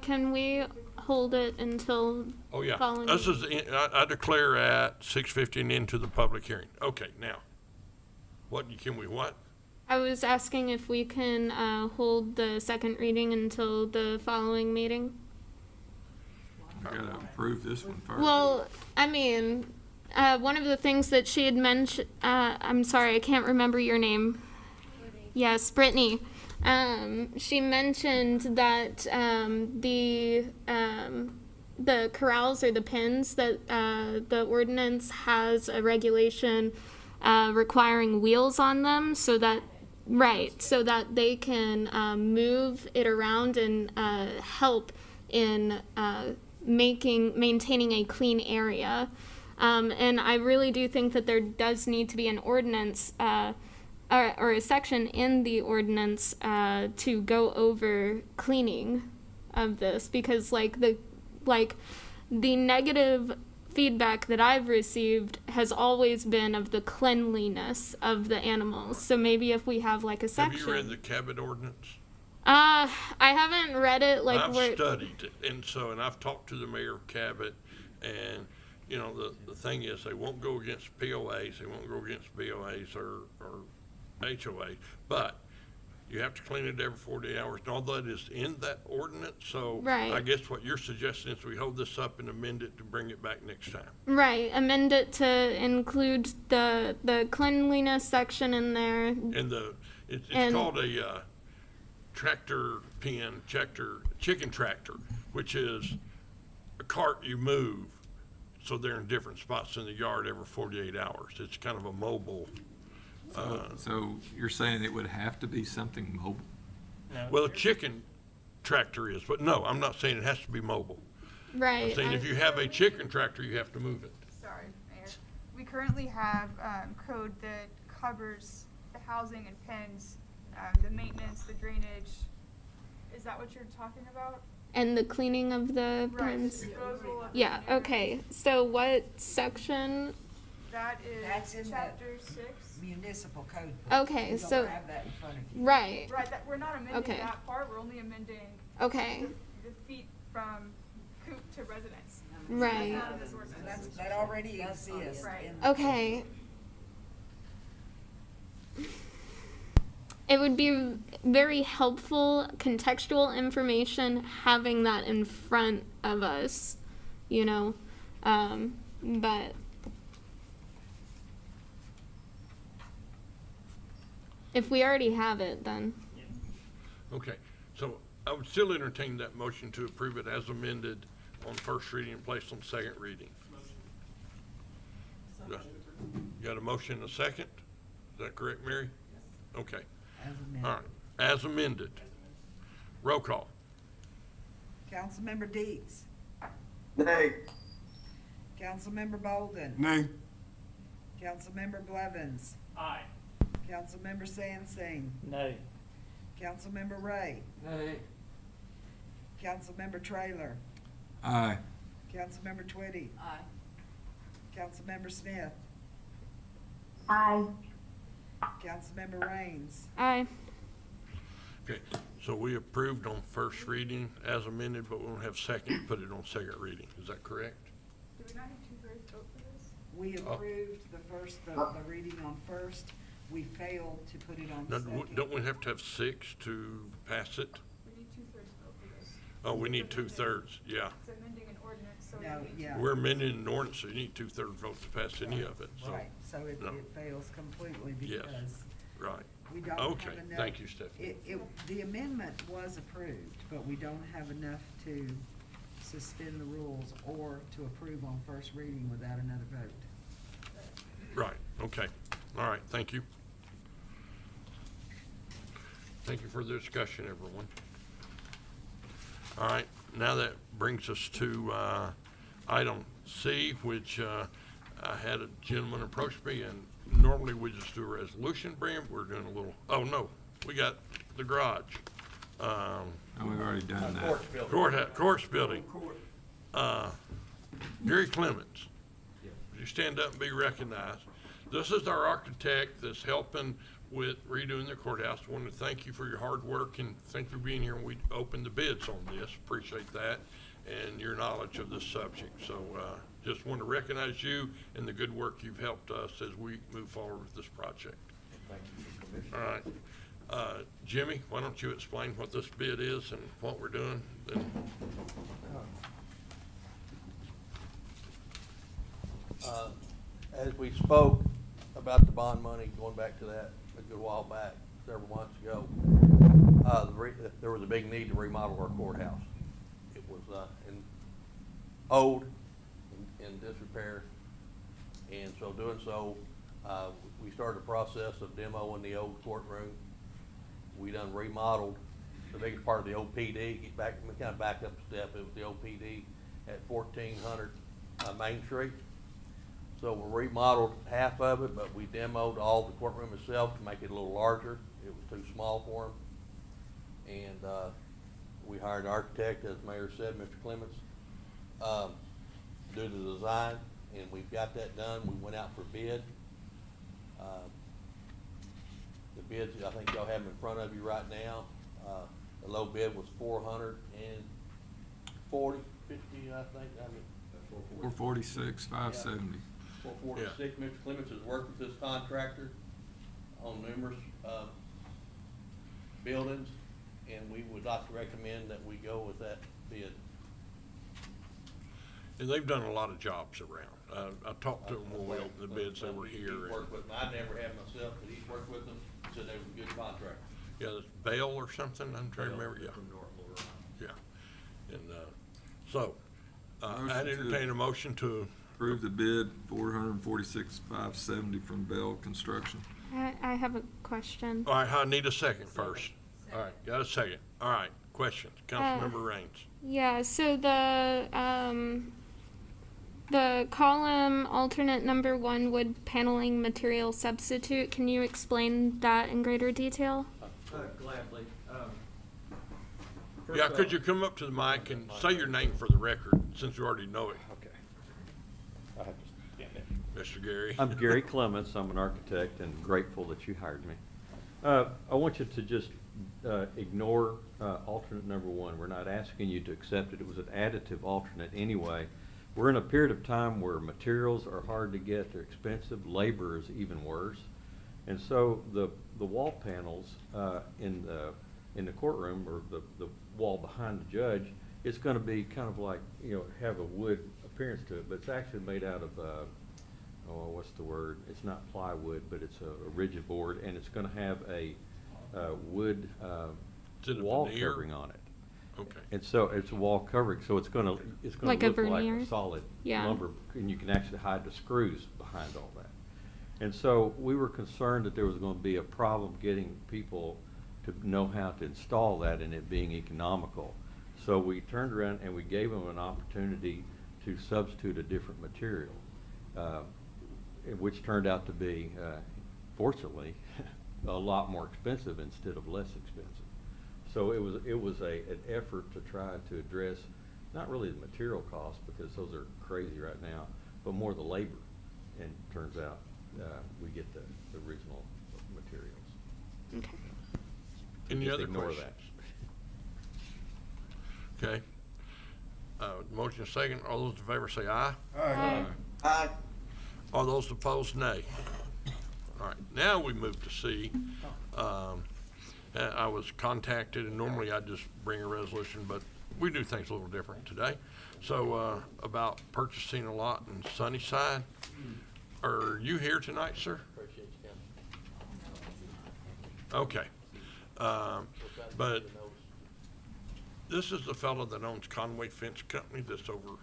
Can we hold it until Oh, yeah. following? This is, I declare at 6:50 and into the public hearing. Okay, now, can we what? I was asking if we can hold the second reading until the following meeting. You gotta approve this one first. Well, I mean, one of the things that she had mentioned, I'm sorry, I can't remember your name. Yes, Brittany. She mentioned that the corrals or the pens, that the ordinance has a regulation requiring wheels on them so that they can move it around and help in maintaining a clean area. And I really do think that there does need to be an ordinance or a section in the ordinance to go over cleaning of this, because the negative feedback that I've received has always been of the cleanliness of the animals. So maybe if we have like a section. Have you read the Cabot ordinance? I haven't read it. I've studied it, and I've talked to the mayor of Cabot, and the thing is, they won't go against POAs, they won't go against BOAs or HOA, but you have to clean it every 48 hours, and all that is in that ordinance. So Right. I guess what you're suggesting is we hold this up and amend it to bring it back next time. Right, amend it to include the cleanliness section in there. And it's called a tractor pen, chicken tractor, which is a cart you move, so they're in different spots in the yard every 48 hours. It's kind of a mobile. So you're saying it would have to be something mobile? Well, a chicken tractor is, but no, I'm not saying it has to be mobile. Right. I'm saying if you have a chicken tractor, you have to move it. Sorry, Mayor. We currently have code that covers the housing and pens, the maintenance, the drainage. Is that what you're talking about? And the cleaning of the Right, pens. disposal of Yeah, manure. okay. So what section? That's in is the chapter 6. Municipal code. Okay, You so- don't have that in front of you. Right. Right, we're not amending Okay. that part, we're only amending Okay. the feet from coop to residence. Right. That's not in this ordinance. That already exists. Right. in the- Okay. It would be very helpful contextual information having that in front of us, but if we already have it, then. Okay, so I would still entertain that motion to approve it as amended on first reading and placed on second reading. Got a motion and a second? Is that correct, Mary? Yes. Okay. As amended. All right, as amended. Roll call. Councilmember Deeds. Nay. Councilmember Bolden. Nay. Councilmember Blevins. Aye. Councilmember Sansing. Nay. Councilmember Ray. Nay. Councilmember Traylor. Aye. Councilmember Twitty. Aye. Councilmember Smith. Aye. Councilmember Raines. Aye. Okay, so we approved on first reading as amended, but we don't have second, put it on second reading. Is that correct? Do we not need 2/3 vote for this? We Oh. approved the reading on first. We failed to put it on Now, second. don't we have to have 6 to pass it? We need 2/3 vote for this. Oh, we need 2/3, yeah. It's amending an ordinance, so No, we need yeah. We're amending an ordinance, so you need 2/3 votes to pass any of it, so. Right, so it no. fails completely Yes. because Right. we don't have Okay, enough. thank you, Stephanie. The amendment was approved, but we don't have enough to suspend the rules or to approve on first reading without another vote. Right, okay. All right, thank you. Thank you for the discussion, everyone. All right, now that brings us to item C, which I had a gentleman approach me, and normally we just do a resolution, Bram. We're doing a little, oh, no, we got the garage. And we've already done that. Courts building. Courts building. Gary Clements, would you stand up and be recognized? This is our architect that's helping with redoing the courthouse. I want to thank you for your hard work and thank you for being here. We opened the bids on this. Appreciate that and your knowledge of this subject. So just want to recognize you and the good work you've helped us as we move forward with this project. Thank you, Commissioner. All right. Jimmy, why don't you explain what this bid is and what we're doing? Then As we spoke about the bond money, going back to that a good while back, several months ago, there was a big need to remodel our courthouse. It was old, in disrepair, and so doing so, we started a process of demoing the old courtroom. We done remodeled the biggest part of the old PD. Kind of back up a step. It was the old PD at 1400 Main Street. So we remodeled half of it, but we demoed all the courtroom itself to make it a little larger. It was too small for them. And we hired an architect, as the Mayor said, Mr. Clements, to do the design, and we've got that done. We went out for bid. The bids, I think y'all have them in front of you right now. The low bid was 440, 50, I think. 446, 570. 446. Mr. Clements has worked with this contractor on numerous buildings, and we would like to recommend that we go with that bid. and they've done a lot of jobs around. I talked to them when we opened the bids. They were here. He worked with them. I never have myself, but he's worked with them. Said they were a good contractor. Yeah, it's Bale or something, I'm trying to remember, yeah. Yeah, and, so, I'd entertain a motion to, Approve the bid, 446,570 from Bell Construction. I have a question. all right, I need a second first. All right, got a second. All right, questions, Councilmember Raines. Yeah, so the column alternate number 1 wood paneling material substitute, can you explain that in greater detail? Gladly. Yeah, could you come up to the mic and say your name for the record, since you already know it? Okay. I have to stand there. Mr. Gary. I'm Gary Clements. I'm an architect and grateful that you hired me. I want you to just ignore alternate number 1. We're not asking you to accept it. It was an additive alternate anyway. We're in a period of time where materials are hard to get, they're expensive, labor is even worse. And so the wall panels in the courtroom, or the wall behind the judge, it's going to be kind of like, have a wood appearance to it, but it's actually made out of, what's the word? It's not plywood, but it's a rigid board, and it's going to have a wood wall veneer? covering on it. Okay. And so it's a wall covering, so it's gonna Like a look like veneer? a solid Yeah. lumber, and you can actually hide the screws behind all that. And so we were concerned that there was gonna be a problem getting people to know how to install that and it being economical. So we turned around and we gave them an opportunity to substitute a different material, which turned out to be, fortunately, a lot more expensive instead of less expensive. So it was an effort to try to address, not really the material costs, because those are crazy right now, but more the labor. And turns out, we get the original materials. Okay. Any Just other ignore questions? Okay. Motion second. All those in favor say aye. Aye. Aye. All those opposed, nay. All right, now we move to C. I was contacted, and normally I just bring a resolution, but we do things a little different today. So, about purchasing a lot in Sunnyside. Are you here tonight, sir? Okay. But this is the fellow that owns Conway Fence Company that's over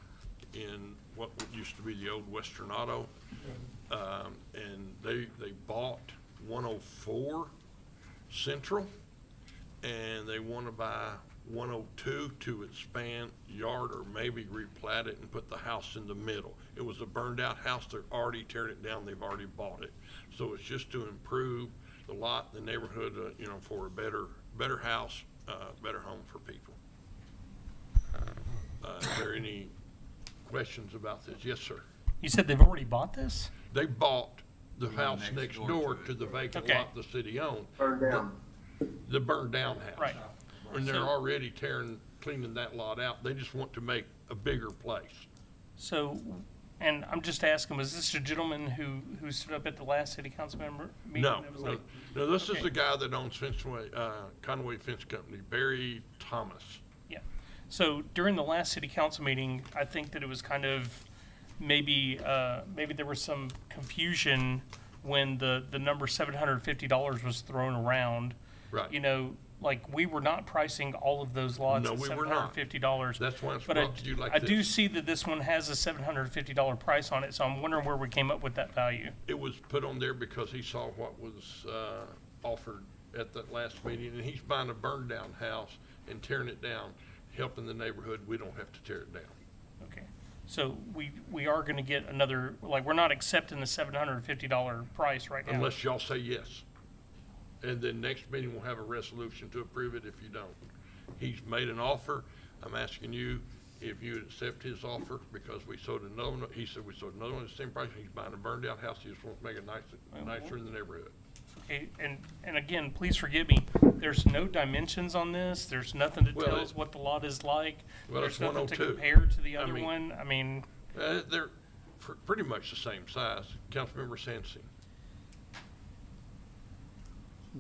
in what used to be the old Western Auto. And they bought 104 Central, and they want to buy 102 to expand yard or maybe replat it and put the house in the middle. It was a burned out house. They're already tearing it down. They've already bought it. So it's just to improve the lot, the neighborhood, for a better house, better home for people. Is there any questions about this? Yes, sir. You said they've already bought this? They bought the house next door to the vacant Okay. lot the city owned. Burned down. The burned down house. Right. And they're So- already cleaning that lot out. They just want to make a bigger place. So, and I'm just asking, was this a gentleman who stood up at the last city council member meeting? No, that was no, like- no, this is Okay. the guy that owns Conway Fence Company, Barry Thomas. Yeah. So during the last city council meeting, I think that it was kind of maybe there was some confusion when the number $750 was thrown around. Right. You know, like we were not pricing all of those lots No, at we were not. $750. That's why it's But brought to you like I do this. see that this one has a $750 price on it, so I'm wondering where we came up with that value. It was put on there because he saw what was offered at that last meeting, and he's buying a burned down house and tearing it down, helping the neighborhood. We don't have to tear it down. Okay. So we are gonna get another, like, we're not accepting the $750 price right now. Unless y'all say yes. And then next meeting, we'll have a resolution to approve it if you don't. He's made an offer. I'm asking you if you would accept his offer, because we sold another one. He said we sold another one at the same price. He's buying a burned down house. He just wants to make it nicer in the neighborhood. Okay, and again, please forgive me, there's no dimensions on this, there's nothing that Well, tells what the lot is like. Well, There's it's nothing to 102. compare to the I other mean- one, I mean, They're pretty much the same size. Councilmember Sansing.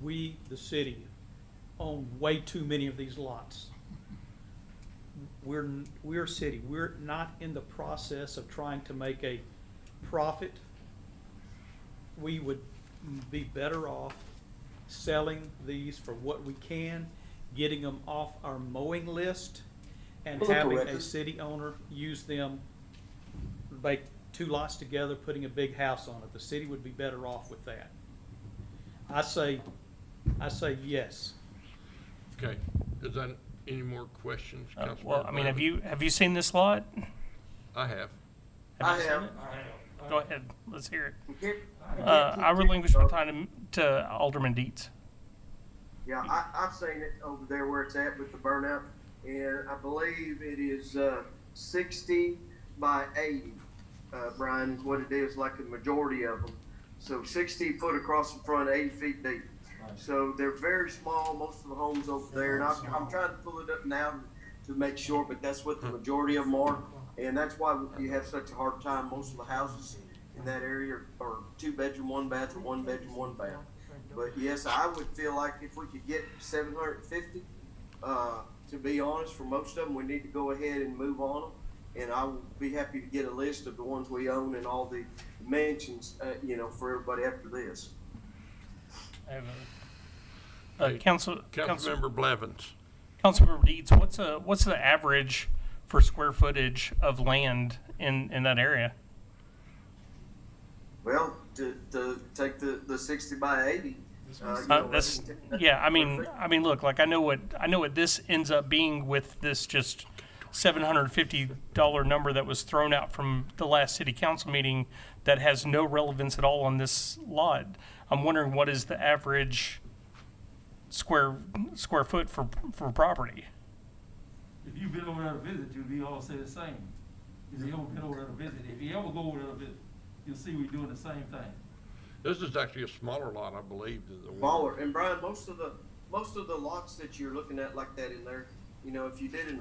We, the city, own way too many of these lots. We're a city. We're not in the process of trying to make a profit. We would be better off selling these for what we can, getting them off our mowing list, and Look, having a record. city owner use them, make two lots together, putting a big house on it. The city would be better off with that. I say yes. Okay. Is that any more questions, Councilmember? well, I mean, Blavin? have you seen this lot? I have. Have you seen have. it? Go ahead, let's hear it. Here- I relinquish my time to Alderman Dietz. Yeah, I've seen it over there where it's at with the burnout, and I believe it is 60 by 80. Brian, is what it is, like the majority of them. So 60 foot across the front, 80 feet deep. So they're very small, most of the homes over there, and I'm trying to pull it up now to make sure, but that's what the majority of them are. And that's why you have such a hard time. Most of the houses in that area are 2 bedroom, 1 bath, or 1 bedroom, 1 bath. But yes, I would feel like if we could get 750, to be honest, for most of them, we need to go ahead and move on them. And I will be happy to get a list of the ones we own and all the mansions, for everybody after this. I have Hey, Councilmember Blevins. Councilmember Dietz, what's the average for square footage of land in that area? Well, to take the 60 by 80. That's yeah. I mean, look, like I know what this ends up being with this just $750 number that was thrown out from the last city council meeting that has no relevance at all on this lot. I'm wondering what is the average square foot for property. If you've been over there to visit, you'll be all say the same. If you ever been over there to visit, if you ever go over there to visit, you'll see we're doing the same thing. This is actually a smaller lot, I believe, than the one. Smaller, and Brian, most of the lots that you're looking at like that in there, you know, if you did an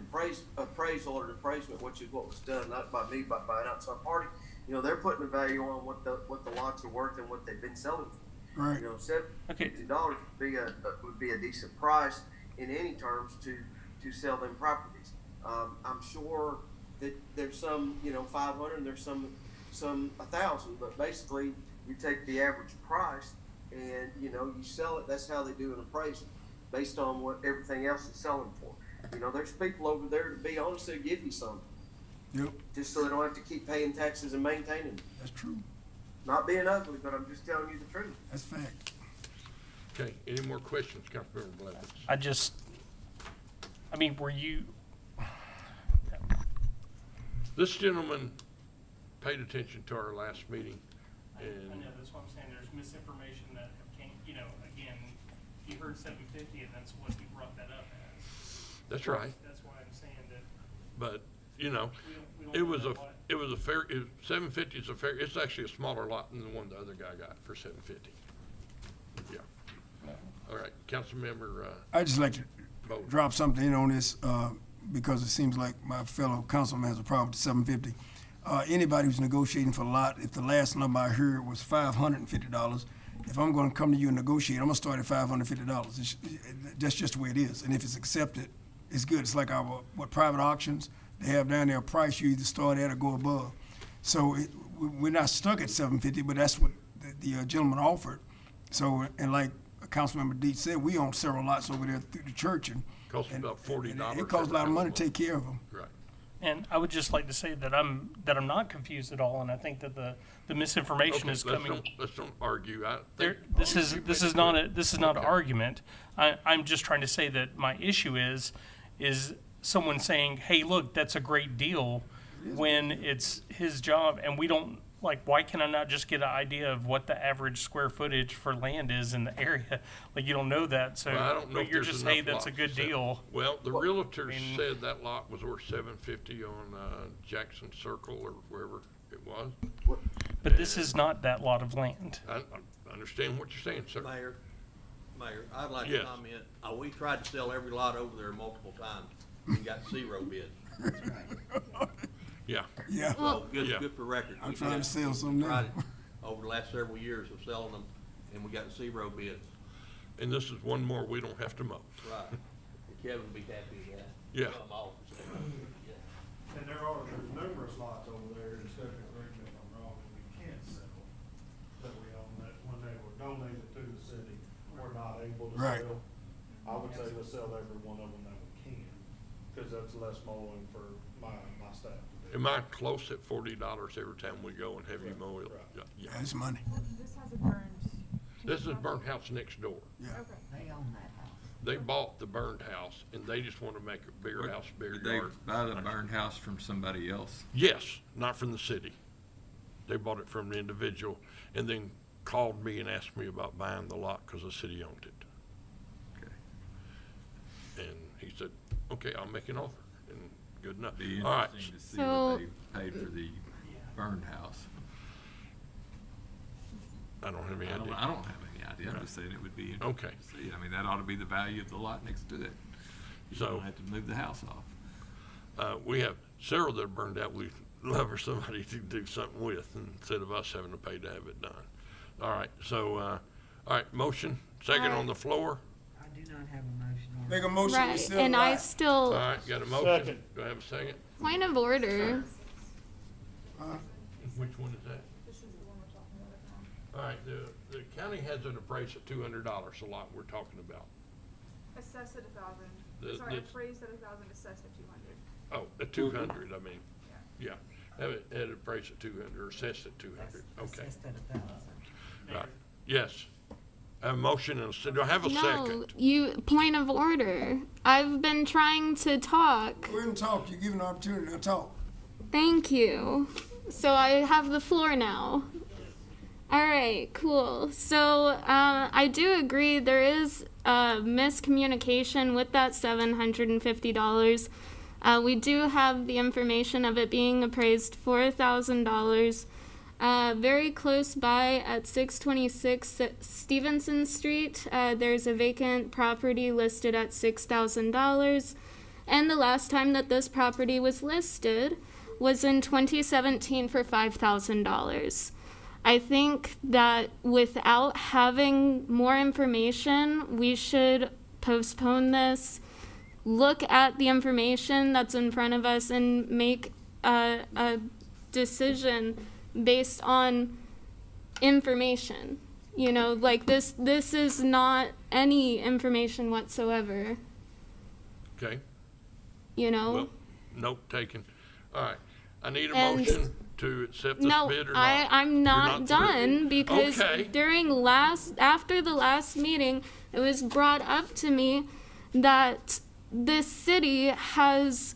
appraisal or an appraisement, which is what was done, not by me, but by an outside party, you know, they're putting a value on what the lots are worth and what they've been selling for. Right. You know, $50 would be a decent price in any terms to sell them properties. I'm sure that there's some, you know, 500, and there's some 1,000, but basically you take the average price and, you know, you sell it. That's how they do an appraisal, based on what everything else is selling for. You know, there's people over there, to be honest, they'll give you some. Yep. Just so they don't have to keep paying taxes and maintaining it. That's true. Not being ugly, but I'm just telling you the truth. That's fact. Okay, any more questions, Councilmember Blevins? Were you? This gentleman paid attention to our last meeting, I and know, that's what I'm saying, there's misinformation that came, you know, again, you heard 750 and that's what you brought that up as. that's right. That's why I'm saying that. But, you know, we don't it was know a, what- it was a fair, 750 is a fair, it's actually a smaller lot than the one the other guy got for 750. Yeah. All right, Councilmember, I'd just like to Bowden. drop something in on this, because it seems like my fellow councilman has a problem with the 750. Anybody who's negotiating for a lot, if the last number I heard was $550, if I'm gonna come to you and negotiate, I'm gonna start at $550. That's just the way it is. And if it's accepted, it's good. It's like our, private auctions, they have down there a price you either start at or go above. So we're not stuck at 750, but that's what the gentleman offered. So, and like Councilmember Deeds said, we own several lots over there through the church, and Costs about $40. it costs a lot of money to take care of them. Right. And I would just like to say that I'm not confused at all, and I think that the misinformation Okay, is coming. let's don't argue. This is not an argument. I'm just trying to say that my issue is someone saying, "Hey, look, that's a great deal," when it's his job, and we don't. Like, why can I not just get an idea of what the average square footage for land is in the area? Like, you don't know that, so Well, I don't know but if you're there's just, hey, enough that's a lots good to sell. deal. Well, the realtor said that lot was worth $750 on Jackson Circle or wherever it was. But this is not that lot of land. I understand what you're saying, sir. Mayor, I'd like Yes. to comment. We tried to sell every lot over there multiple times and got 0 bids. Yeah. Yeah. So good, Yeah. good for record. I'm We trying did- to sell some we now. tried it over the last several years of selling them, and we got 0 bids. And this is one more we don't have to mow. Right. Kevin would be happy with that. Yeah. Some off. Yeah. And there's numerous lots over there, and Stephanie, correct me if I'm wrong, that we can't sell, that we own, that when they were donated to the city, we're not able to Right. sell. I would say let's sell every one of them that we can, because that's less mowing for my staff to do. Am I close at $40 every time we go and have you mow it? Right. Yeah. That's money. This has a burned. This is burnt house next door. Yeah. Okay. They own that house. They bought the burned house and they just want to make a bigger house, bigger Did they yard. buy the burned house from somebody else? Yes, not from the city. They bought it from the individual and then called me and asked me about buying the lot because the city owned it. Okay. And he said, okay, I'll make an offer, and good enough. Be All right, interesting to see So- what they paid for the burned house. I don't have any I don't idea. have any idea. I'm just saying it would be interesting Okay. to see. I mean, that ought to be the value of the lot next to it. You So- don't have to move the house off. We have several that are burned out. We'd love for somebody to do something with instead of us having to pay to have it done. All right, so, all right, motion, second on the floor. I do not have a motion on Make it. a motion to Right, sell and the I lot. still, All right, got a motion? Second. Do I have a second? point of order. Which one is that? This is the one we're talking about now. All right, the county has it appraised at $200 a lot we're talking about. Assessed at 1,000. The- Sorry, the- appraised at 1,000, assessed at 200. Oh, at 200, I mean, yeah. Have it at a price of 200 or assessed at 200, okay. Assessed at 1,000. Right, yes. I have a motion and do I have a No, second? point of order. I've been trying to talk. Go ahead and talk. You're given an opportunity to talk. Thank you. So I have the floor now. All right, cool. So I do agree there is miscommunication with that $750. We do have the information of it being appraised $4,000. Very close by at 626 Stevenson Street, there's a vacant property listed at $6,000. And the last time that this property was listed was in 2017 for $5,000. I think that without having more information, we should postpone this, look at the information that's in front of us, and make a decision based on information. You know, like this is not any information whatsoever. Okay. You know? Well, note taken. All right. I need a And- motion to accept this No, bid or not. I'm You're not done through? because Okay. after the last meeting, it was brought up to me that this city has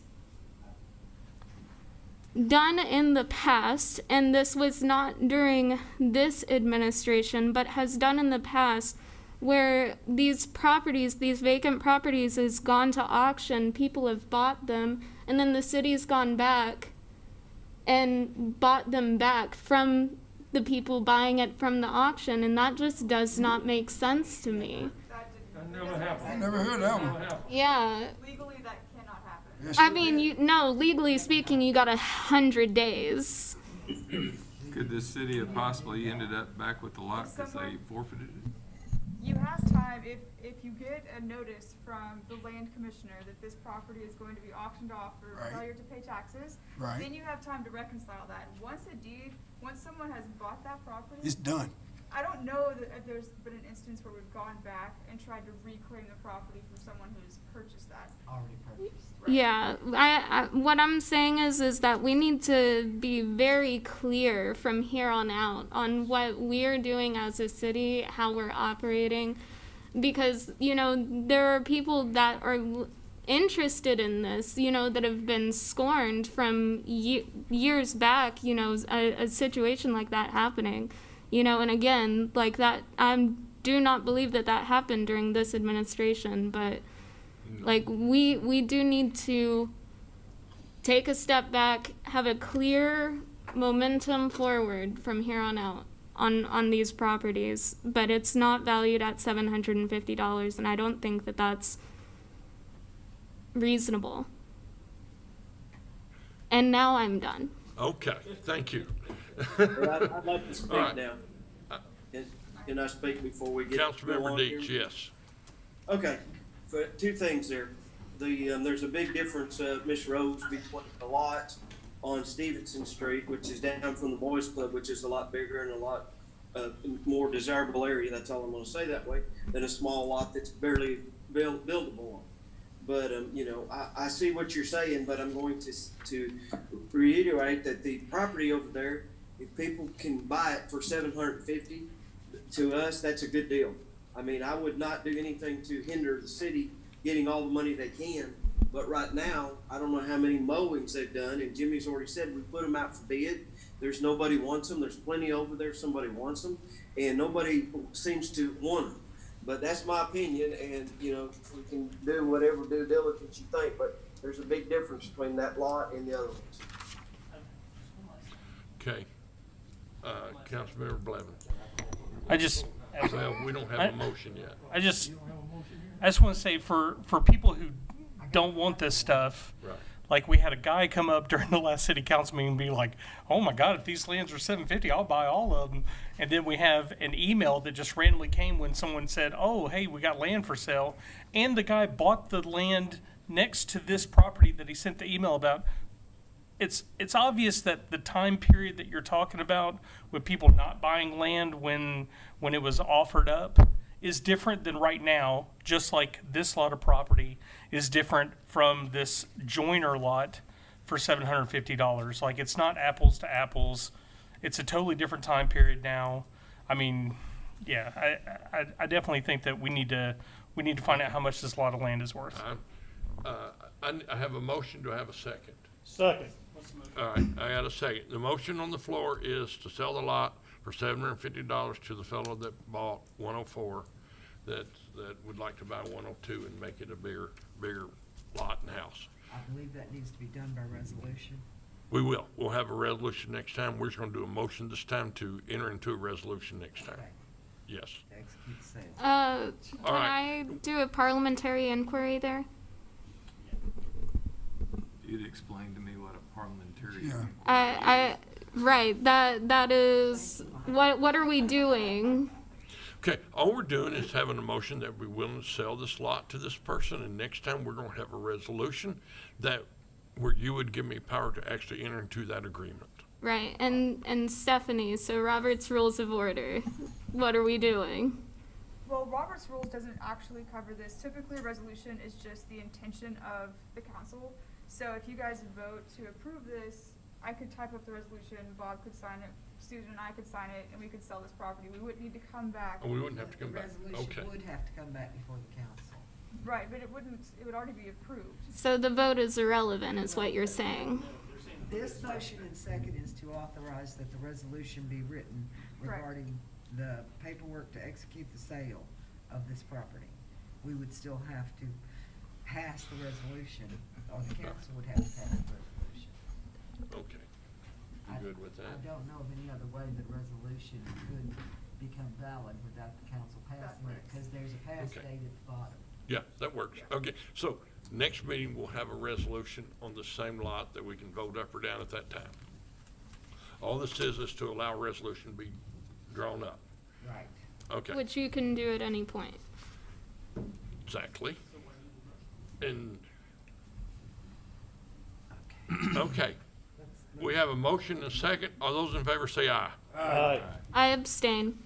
done in the past, and this was not during this administration, but has done in the past, where these properties, these vacant properties, has gone to auction, people have bought them, and then the city's gone back and bought them back from the people buying it from the auction, and that just does not make sense to me. That never happened. I never heard that one. Never happened. Yeah. Legally, that cannot happen. Yes, I it mean, no, legally speaking, you got 100 days. Could this city have possibly ended up back with the lot because they forfeited it? You have time, if you get a notice from the land commissioner that this property is going to be auctioned off for Right. failure to pay taxes, Right. then you have time to reconcile that. Once someone has bought that property. It's done. I don't know that if there's been an instance where we've gone back and tried to reclaim the property from someone who's purchased that. Already purchased. Yeah, what I'm saying is that we need to be very clear from here on out on what we're doing as a city, how we're operating, because, you know, there are people that are interested in this, you know, that have been scorned from years back, you know, a situation like that happening, you know, and again, like that, I do not believe that happened during this administration, but like we do need to take a step back, have a clear momentum forward from here on out on these properties, but it's not valued at $750, and I don't think that that's reasonable. And now I'm done. Okay, thank you. I'd like to speak All right. now. Can I speak before we get? Councilmember go on Deeds, here? yes. Okay, for two things there. There's a big difference, Ms. Rose, between the lot on Stevenson Street, which is down from the Boys Club, which is a lot bigger and a lot more desirable area, that's all I'm gonna say that way, than a small lot that's barely buildable on. But, you know, I see what you're saying, but I'm going to reiterate that the property over there, if people can buy it for $750, to us, that's a good deal. I mean, I would not do anything to hinder the city getting all the money they can, but right now, I don't know how many mowings they've done, and Jimmy's already said we put them out for bid. There's nobody wants them. There's plenty over there. Somebody wants them, and nobody seems to want them. But that's my opinion, and you know, we can do whatever due diligence you think, but there's a big difference between that lot and the other ones. Okay. Councilmember Blevins. Well, we don't have a motion yet. I just want to say for people who don't want this stuff, Right. like we had a guy come up during the last city council meeting and be like, "Oh my God, if these lands are $750, I'll buy all of them." And then we have an email that just randomly came when someone said, "Oh, hey, we got land for sale," and the guy bought the land next to this property that he sent the email about. It's obvious that the time period that you're talking about with people not buying land when it was offered up is different than right now, just like this lot of property is different from this Joyner lot for $750. Like, it's not apples to apples. It's a totally different time period now. I mean, yeah, I definitely think that we need to find out how much this lot of land is worth. I have a motion. Do I have a second? Second. All right, I got a second. The motion on the floor is to sell the lot for for $750 to the fellow that bought 104 that would like to buy 102 and make it a bigger lot and house. I believe that needs to be done by resolution. We will. We'll have a resolution next time. We're just gonna do a motion this time to enter into a resolution next time. Okay. Yes. To execute the sale. All Can right. I do a parliamentary inquiry there? You'd explain to me what a parliamentary. Right, that is, what are we doing? Okay, all we're doing is having a motion that we're willing to sell this lot to this person, and next time we're gonna have a resolution that where you would give me power to actually enter into that agreement. Right, and Stephanie, so Robert's Rules of Order, what are we doing? Well, Robert's Rules doesn't actually cover this. Typically, a resolution is just the intention of the council. So if you guys vote to approve this, I could type up the resolution, Bob could sign it, Susan and I could sign it, and we could sell this property. We wouldn't need to come back. Oh, we wouldn't have to come back. The Okay. resolution would have to come back before the council. Right, but it would already be approved. So the vote is irrelevant, is what you're saying? This motion and second is to authorize that the resolution be written regarding the paperwork to execute the sale of this property. We would still have to pass the resolution, or the council would have to pass the resolution. Okay. You good with that? I don't know of any other way that resolution could become valid without the council passing it, because there's a pass Okay. date at the bottom. Yeah, that works. Okay, so next meeting, we'll have a resolution on the same lot that we can vote up or down at that time. All this is to allow a resolution to be drawn up. Right. Okay, Which you can do at any point. exactly. And, okay, we have a motion and a second. All those in favor say aye. I abstain.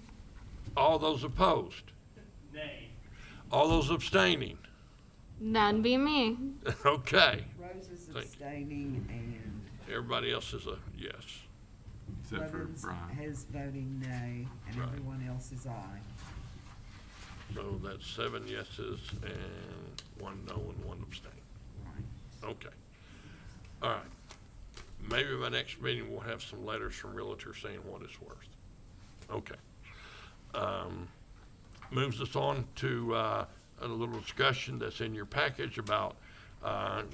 All those opposed? Nay. All those abstaining? That'd be me. Okay. Rose is Thank you. abstaining and Everybody else is a yes. Except for Blevins Brian. has voting nay, and Right. everyone else is aye. So that's 7 yeses and 1 no and 1 abstain. Right. Okay. All right. Maybe by next meeting, we'll have some letters from realtors saying what it's worth. Okay. Moves us on to a little discussion that's in your package about,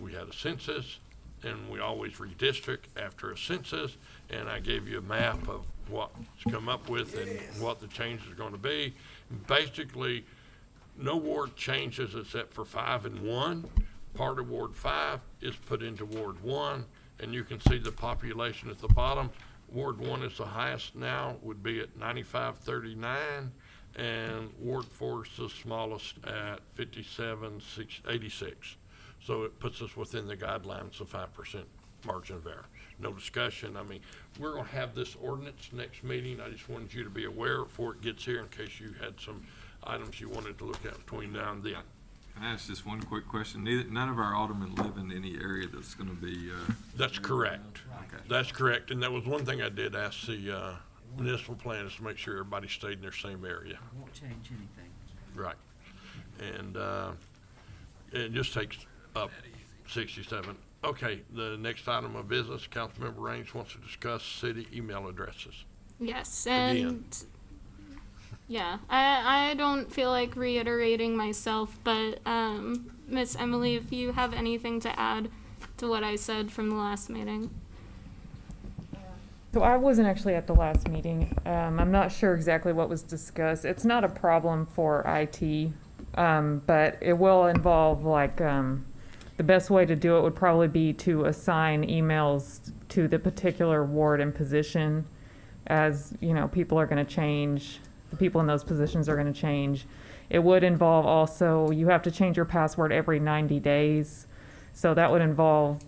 we had a census, and we always redistrict after a census, and I gave you a map of what's come up with and what the changes are going to be. Basically, no ward changes except for 5 and 1. Part of Ward 5 is put into Ward 1, and you can see the population at the bottom. Ward 1 is the highest now, would be at 9539, and Ward 4 is the smallest at 5786. So it puts us within the guidelines of 5% margin of error. No discussion. I mean, we're going to have this ordinance next meeting. I just wanted you to be aware before it gets here in case you had some items you wanted to look at between now and then. Can I ask just one quick question? None of our aldermen live in any area that's gonna be, That's correct. Okay. That's correct. And that was one thing I did ask the municipal planners to make sure everybody stayed in their same area. Won't change anything. Right. And it just takes up 67. Okay, the next item of business, Councilmember Raines wants to discuss city email addresses. Yes, Again. and yeah, I don't feel like reiterating myself, but Miss Emily, if you have anything to add to what I said from the last meeting. So I wasn't actually at the last meeting. I'm not sure exactly what was discussed. It's not a problem for IT, but it will involve like, the best way to do it would probably be to assign emails to the particular ward and position. As, you know, people are gonna change, the people in those positions are gonna change. It would involve also, you have to change your password every 90 days. So that would involve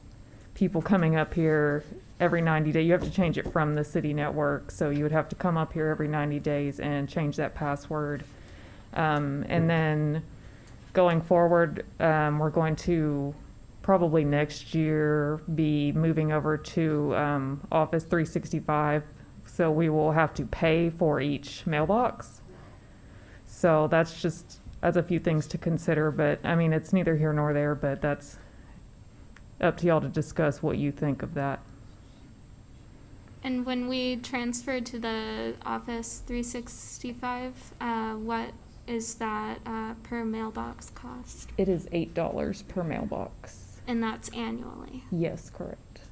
people coming up here every 90 days. You have to change it from the city network. So you would have to come up here every 90 days and change that password. And then going forward, we're going to probably next year be moving over to Office 365. So we will have to pay for each mailbox. So that's a few things to consider, but I mean, it's neither here nor there, but that's up to y'all to discuss what you think of that. And when we transferred to the Office 365, what is that per mailbox cost? It is $8 per mailbox. And that's annually. Yes, correct.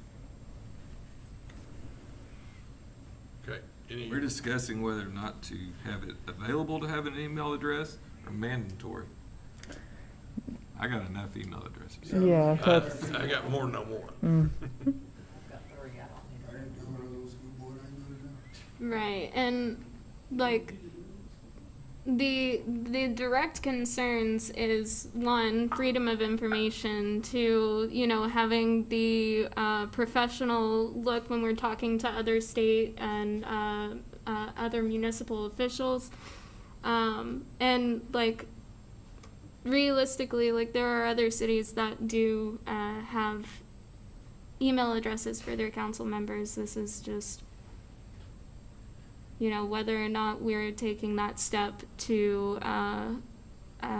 Okay. We're discussing whether or not to have it available to have an email address or mandatory. I got enough email addresses. Yeah, that's. I got more than I want. Right, and like the direct concerns is one, freedom of information, two, you know, having the professional look when we're talking to other state and other municipal officials, and like realistically, like there are other cities that do have email addresses for their council members. This is just, you know, whether or not we're taking that step to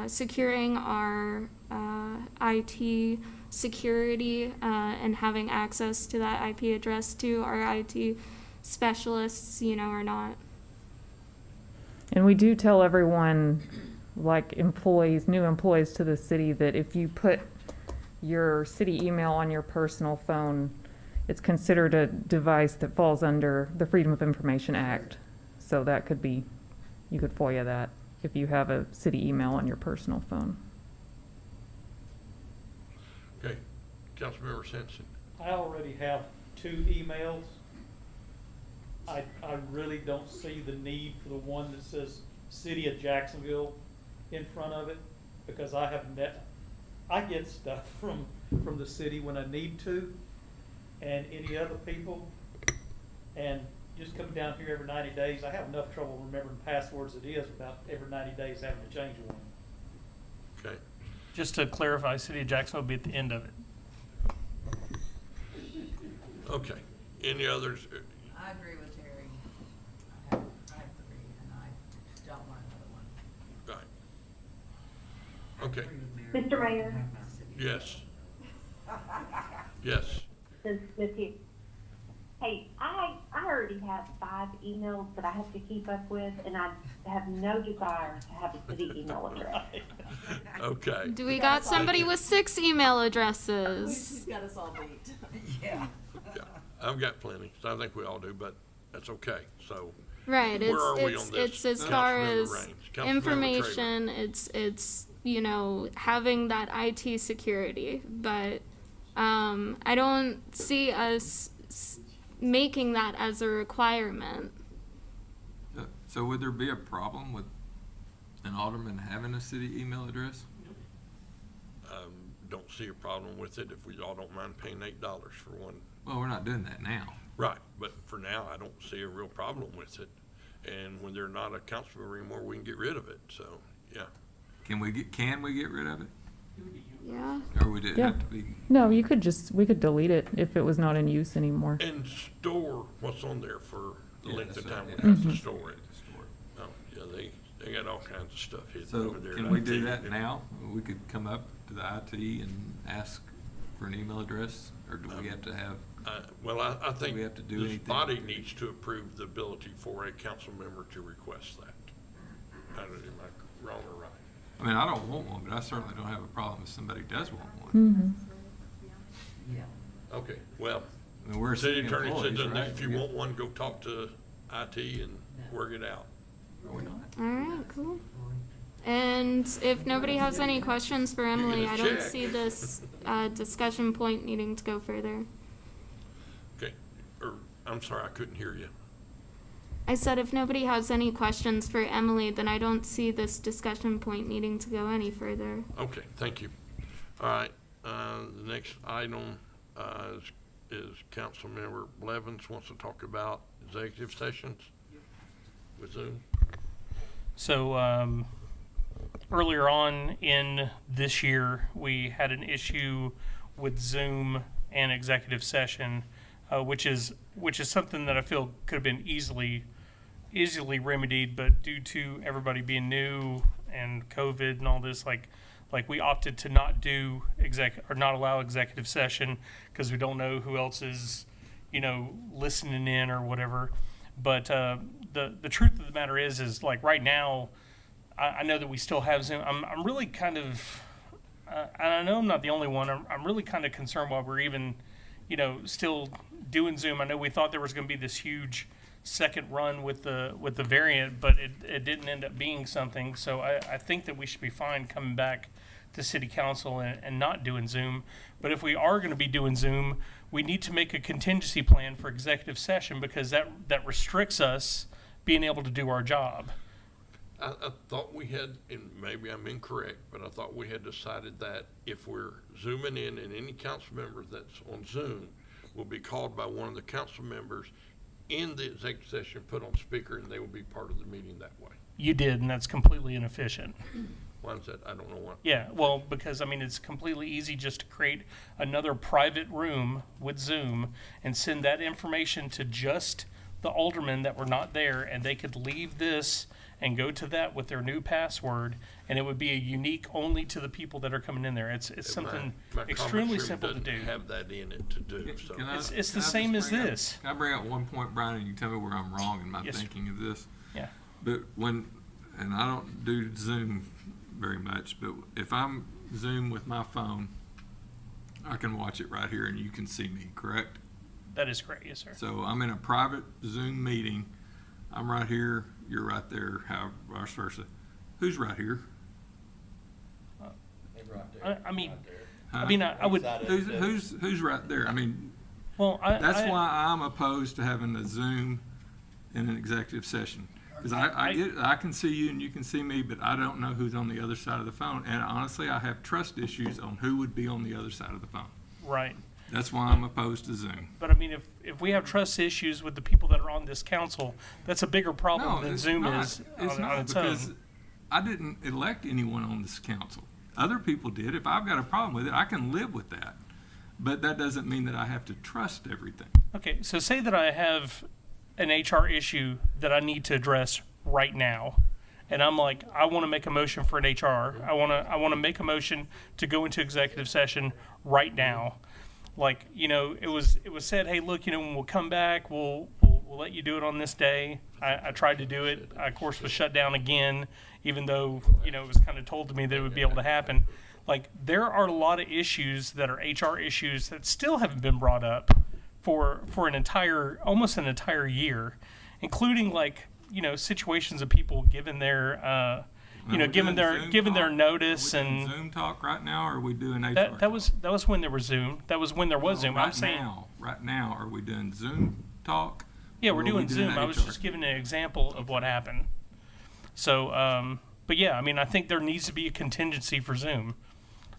securing our IT security and having access to that IP address to our IT specialists, you know, or not. And we do tell everyone, like employees, new employees to the city, that if you put your city email on your personal phone, it's considered a device that falls under the Freedom of Information Act. So that could be, you could FOIA that if you have a city email on your personal phone. Okay, Councilmember Simpson. I already have 2 emails. I really don't see the need for the one that says City of Jacksonville in front of it, because I get stuff from the city when I need to, and any other people, and just coming down here every 90 days, I have enough trouble remembering passwords it is without every 90 days having to change one. Okay. Just to clarify, City of Jacksonville will be at the end of it. Okay. Any others? I agree with Terry. I have 3, and I don't want another one. Right. Okay. Mr. Mayor, Yes. Yes. with you. Hey, I already have 5 emails that I have to keep up with, and I have no desire to have a city email address. Okay. Do we got somebody with 6 email addresses? He's got us all beat. Yeah. Yeah, I've got plenty, so I think we all do, but that's okay, so. Right, Where are we on it's this? as far Councilmember as Raines, Councilmember information, it's, you know, having that IT security, but, I don't see us making that as a requirement. So would there be a problem with an alderman having a city email address? Don't see a problem with it if we all don't mind paying $8 for one. Well, we're not doing that now. Right, but for now, I don't see a real problem with it. And when they're not a council member anymore, we can get rid of it, so, yeah. Can we get rid of it? Yeah. Or would it Yeah. have to be? No, we could delete it if it was not in use anymore. And store what's on there for the Yeah, length of that's time we right. have to Mhm. store it. Oh, yeah, they got all kinds of stuff hidden So over there. can we do that now? We could come up to the IT and ask for an email address, or do we have to have? Well, I think we have to do this anything? body needs to approve the ability for a council member to request that. Am I wrong or right? I mean, I don't want one, but I certainly don't have a problem if somebody does want one. Mm-hmm. Yeah. Okay, well, I mean, we're city city attorney said employees, that right? if you want one, go talk to IT and work it out. Are we not? All right, cool. And if nobody has any questions for Emily, a I don't check. see this discussion point needing to go further. Okay, or, I'm sorry, I couldn't hear you. I said if nobody has any questions for Emily, then I don't see this discussion point needing to go any further. Okay, thank you. All right, the next item is Councilmember Blevins wants to talk about executive sessions with Zoom. So earlier on in this year, we had an issue with Zoom and executive session, which is something that I feel could have been easily remedied, but due to everybody being new and COVID and all this, like we opted to not do not allow executive session because we don't know who else is listening in or whatever. But the truth of the matter is like right now, I know that we still have Zoom. I'm really kind of, and I know I'm not the only one. I'm really kind of concerned why we're even, still doing Zoom. I know we thought there was going to be this huge second run with the variant, but it didn't end up being something. So I think that we should be fine coming back to city council and not doing Zoom. But if we are going to be doing Zoom, we need to make a contingency plan for executive session, because that restricts us being able to do our job. I thought we had, and maybe I'm incorrect, but I thought we had decided that if we're zooming in and any council member that's on Zoom will be called by one of the council members in the executive session, put on speaker, and they will be part of the meeting that way. You did, and that's completely inefficient. Why is that? I don't know why. Yeah, well, because it's completely easy just to create another private room with Zoom and send that information to just the aldermen that were not there, and they could leave this and go to that with their new password, and it would be a unique only to the people that are coming in there. It's something My extremely conference room simple to do. doesn't have that in it to do. So It's the same as this. Can I bring out one point, Brian, and you tell me where I'm wrong in my Yes, sir. thinking of this? Yeah. But and I don't do Zoom very much, but if I'm Zoom with my phone, I can watch it right here and you can see me, correct? That is correct, yes, sir. So I'm in a private Zoom meeting. I'm right here, you're right there, however, vice versa. Who's right here? I would. Who's right there? I mean, well, that's why I'm opposed to having a Zoom in an executive session. Because I can see you and you can see me, but I don't know who's on the other side of the phone. And honestly, I have trust issues on who would be on the other side of the phone. Right. That's why I'm opposed to Zoom. But I mean, if we have trust issues with the people that are on this council, that's a bigger problem than Zoom is on its because own. I didn't elect anyone on this council. Other people did. If I've got a problem with it, I can live with that. But that doesn't mean that I have to trust everything. Okay, so say that I have an HR issue that I need to address right now, and I'm like, I want to make a motion for an HR. I want to make a motion to go into executive session right now. Like, it was said, hey, look, when we'll come back, we'll let you do it on this day. I tried to do it. I, of course, was shut down again, even though, it was kind of told to me that it would be able to happen. Like, there are a lot of issues that are HR issues that still haven't been brought up for almost an entire year, including situations of people given their, given their notice and Zoom talk right now, or are we doing HR? That was when there was Zoom. That was when there was Zoom. I'm saying right now, are we doing Zoom talk? Yeah, we're doing Zoom. I was just giving an example of what happened. So, but yeah, I think there needs to be a contingency for Zoom.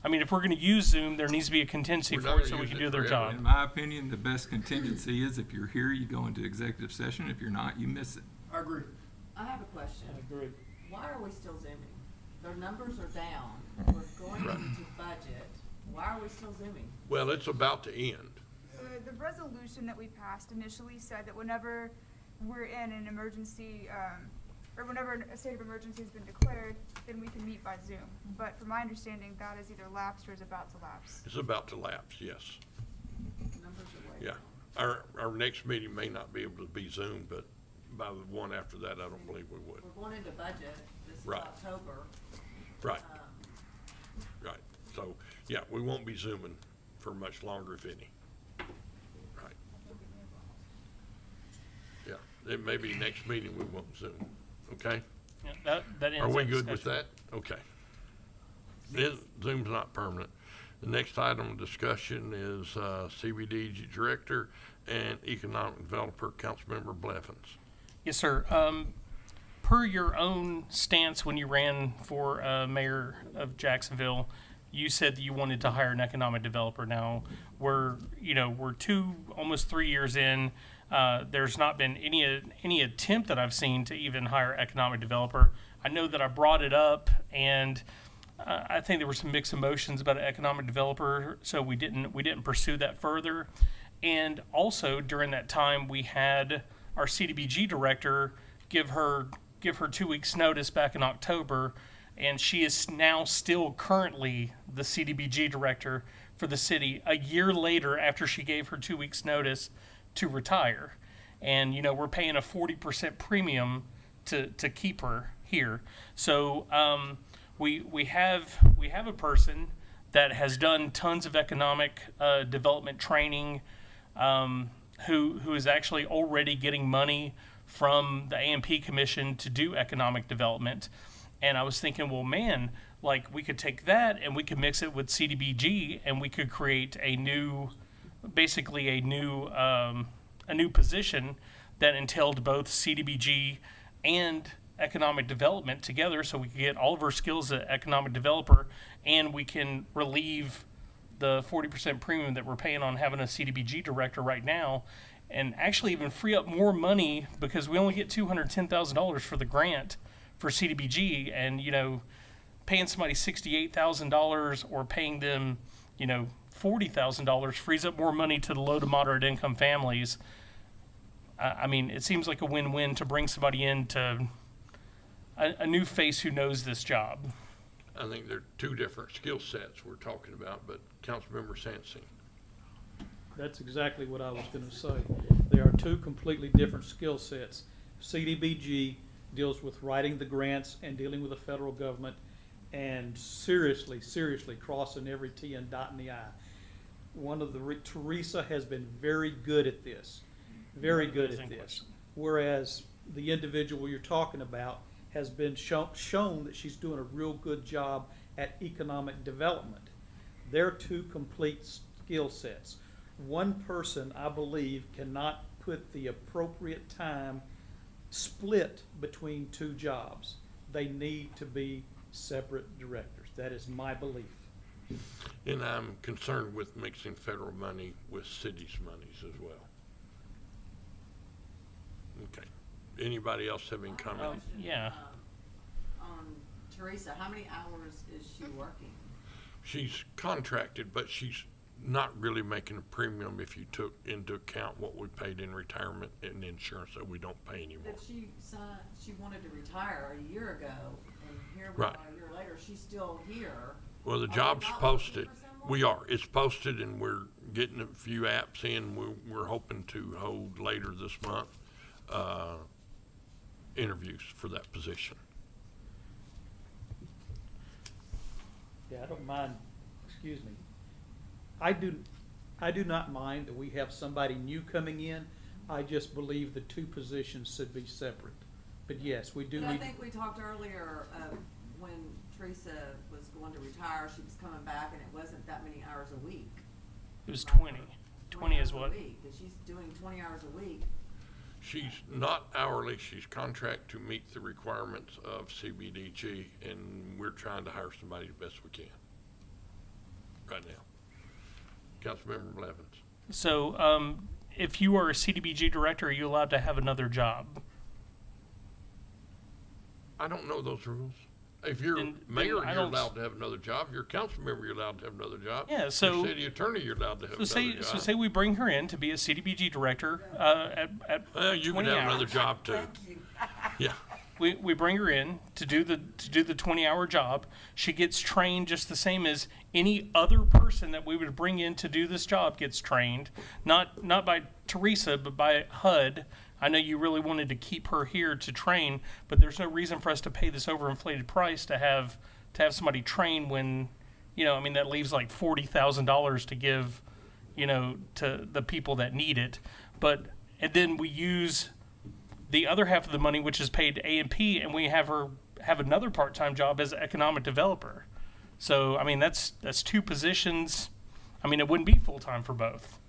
If we're going to use Zoom, there needs to be a contingency for it so we can do their job. In my opinion, the best contingency is if you're here, you go into executive session. If you're not, you miss it. I agree. I have a question. I agree. Why are we still zooming? Their numbers are down. We're going into budget. Why are we still zooming? Well, it's about to end. The resolution that we passed initially said that whenever we're in an emergency, or whenever a state of emergency has been declared, then we can meet by Zoom. But from my understanding, that is either lapsed or is about to lapse. It's about to lapse, yes. Numbers are way Yeah. Our next meeting may not be able to be Zoom, but by the one after that, I don't believe we would. We're going into budget this Right. October. Right. Right. So, yeah, we won't be Zooming for much longer, if any. Right. Yeah, it may be next meeting we won't Zoom. Okay? Yeah, that ends Are we that good with discussion. that? Okay. Zoom's not permanent. The next item of discussion is CBD Director and Economic Developer, Councilmember Blevins. Yes, sir. Per your own stance when you ran for mayor of Jacksonville, you said that you wanted to hire an economic developer. Now we're almost 3 years in. There's not been any attempt that I've seen to even hire economic developer. I know that I brought it up, and I think there were some mixed emotions about an economic developer, so we didn't pursue that further. And also during that time, we had our CDBG director give her 2 weeks notice back in October, and she is now still currently the CDBG director for the city. A year later, after she gave her 2 weeks notice, to retire. And, you know, we're paying a 40% premium to keep her here. So we have a person that has done tons of economic development training, who is actually already getting money from the AMP Commission to do economic development. And I was thinking, well, man, like we could take that and we could mix it with CDBG and we could create basically a new position that entailed both CDBG and economic development together, so we can get all of our skills as economic developer, and we can relieve the 40% premium that we're paying on having a CDBG director right now, and actually even free up more money because we only get $210,000 for the grant for CDBG, and you know, paying somebody $68,000 or paying them, you know, $40,000 frees up more money to the low to moderate income families. I mean, it seems like a win-win to bring somebody in to a new face who knows this job. I think they're two different skill sets we're talking about, but Councilmember Sansing. That's exactly what I was going to say. There are two completely different skill sets. CDBG deals with writing the grants and dealing with the federal government and seriously crossing every T and dotting the I. Teresa has been very good at this. Very good at this. Whereas the individual you're talking about has been shown that she's doing a real good job at economic development. They're two complete skill sets. One person, I believe, cannot put the appropriate time split between two jobs. They need to be separate directors. That is my belief. And I'm concerned with mixing federal money with cities' monies as well. Okay. Anybody else have any comment? Yeah. On Teresa, how many hours is she working? She's contracted, but she's not really making a premium if you took into account what we paid in retirement and insurance that we don't pay anymore. If she wanted to retire a year ago, and here we Right. are a year later, she's still here. Well, the Are we job's not posted. looking for someone? We are. It's posted, and we're getting a few apps in. We're hoping to hold later this month interviews for that position. Yeah, I don't mind, excuse me. I do not mind that we have somebody new coming in. I just believe the two positions should be separate. But yes, we do But I need. think we talked earlier, when Teresa was going to retire, she was coming back and it wasn't that many hours a week. It was 20. 20 hours is a what? week. If she's doing 20 hours a week, She's not hourly. She's contract to meet the requirements of CBDG, and we're trying to hire somebody the best we can right now. Councilmember Blevins. So, if you are a CDBG director, are you allowed to have another job? I don't know those rules. If you're mayor, I you're don't- allowed to have another job. If you're a council member, you're allowed to have another job. Yeah, If so- you're city attorney, you're allowed to have another job. So say we bring her in to be a CDBG director at Well, you can 20 have hours. another job too. Yeah. We bring her in to do the 20-hour job. She gets trained just the same as any other person that we would bring in to do this job gets trained. Not by Teresa, but by HUD. I know you really wanted to keep her here to train, but there's no reason for us to pay this overinflated price to have somebody train when, you know, I mean, that leaves like $40,000 to give, you know, to the people that need it. And then we use the other half of the money, which is paid to A&P, and we have her have another part-time job as an economic developer. So, I mean, that's two positions. I mean, it wouldn't be full-time for both.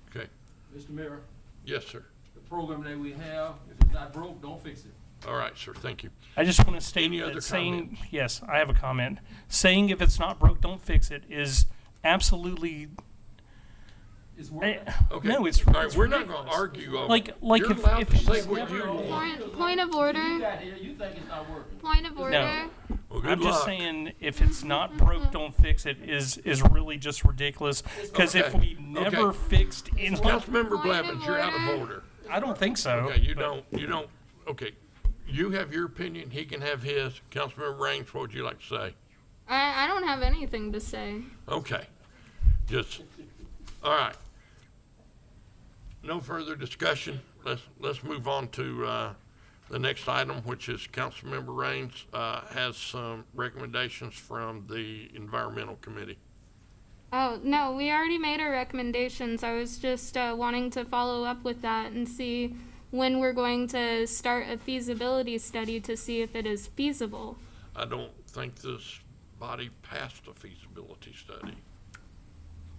Okay. Mr. Mayor, Yes, sir. the program that we have, if it's not broke, don't fix it. All right, sir. Thank you. I just want to state Any other that saying, comments? yes, I have a comment. Saying if it's not broke, don't fix it is absolutely. It's working. Okay. No, it's All right, it's we're not ridiculous. going to argue over Like You're if allowed to say it's what you want. Point of order. You got here, you think it's not working. Point of order. No. Well, good I'm luck. just saying, if it's not broke, don't fix it is really just ridiculous. Because if Okay. we never Okay. fixed in, Councilmember Blevins, you're out of order. I don't think so. Okay, you but- don't, okay. You have your opinion, he can have his. Councilmember Raines, what would you like to say? I don't have anything to say. Okay. Just, all right. no further discussion. Let's move on to, the next item, which is Councilmember Raines, has some recommendations from the Environmental Committee. Oh, no, we already made our recommendations. I was just wanting to follow up with that and see when we're going to start a feasibility study to see if it is feasible. I don't think this body passed a feasibility study.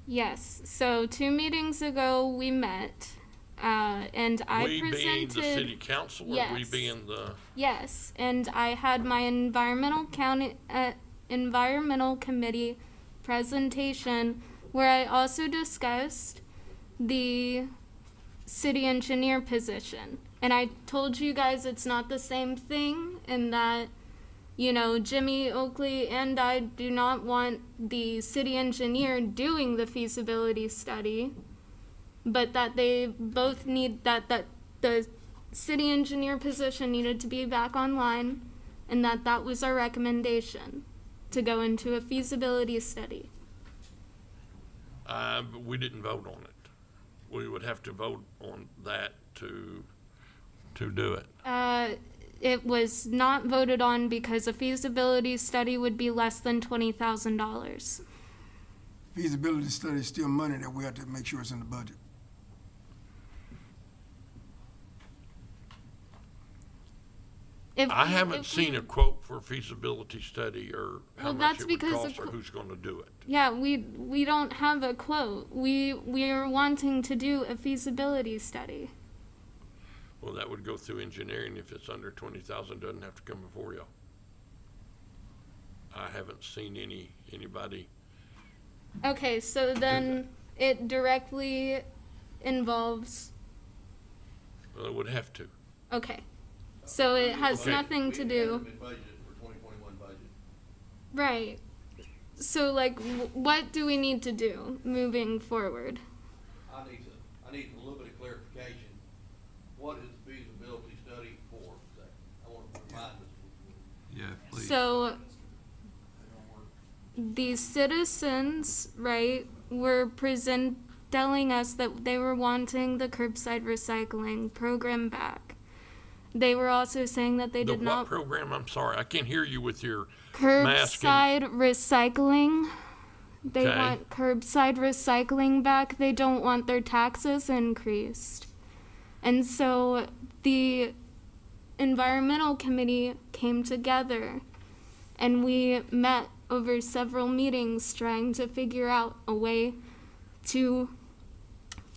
Yes, so 2 meetings ago we met, and I We being presented. the city council, or we Yes. being the, Yes, and I had my environmental committee presentation where I also discussed the city engineer position. And I told you guys it's not the same thing, and that, you know, Jimmy Oakley and I do not want the city engineer doing the feasibility study, but that they both need that the city engineer position needed to be back online, and that was our recommendation, to go into a feasibility study. but we didn't vote on it. We would have to vote on that to do it. It was not voted on because a feasibility study would be less than $20,000. Feasibility study is still money that we have to make sure it's in the budget. I haven't seen a quote for a feasibility study or how Well, much that's it would because cost the or qu- who's gonna do it. Yeah, we don't have a quote. We are wanting to do a feasibility study. Well, that would go through engineering. If it's under 20,000, doesn't have to come before you. I haven't seen anybody. Okay, so then it directly involves, Well, it would have to. okay. So it has Okay. nothing to do. Budget for 2021 budget. Right. So, like, what do we need to do moving forward? I need a little bit of clarification. What is the feasibility study for? I want to remind us. Yeah, please. So, the citizens, right, were telling us that they were wanting the curbside recycling program back. They were also saying that they The did what not. program? I'm sorry, I can't hear you with your mask. Curbside recycling. They Okay. want curbside recycling back. They don't want their taxes increased. And so the environmental committee came together and we met over several meetings trying to figure out a way to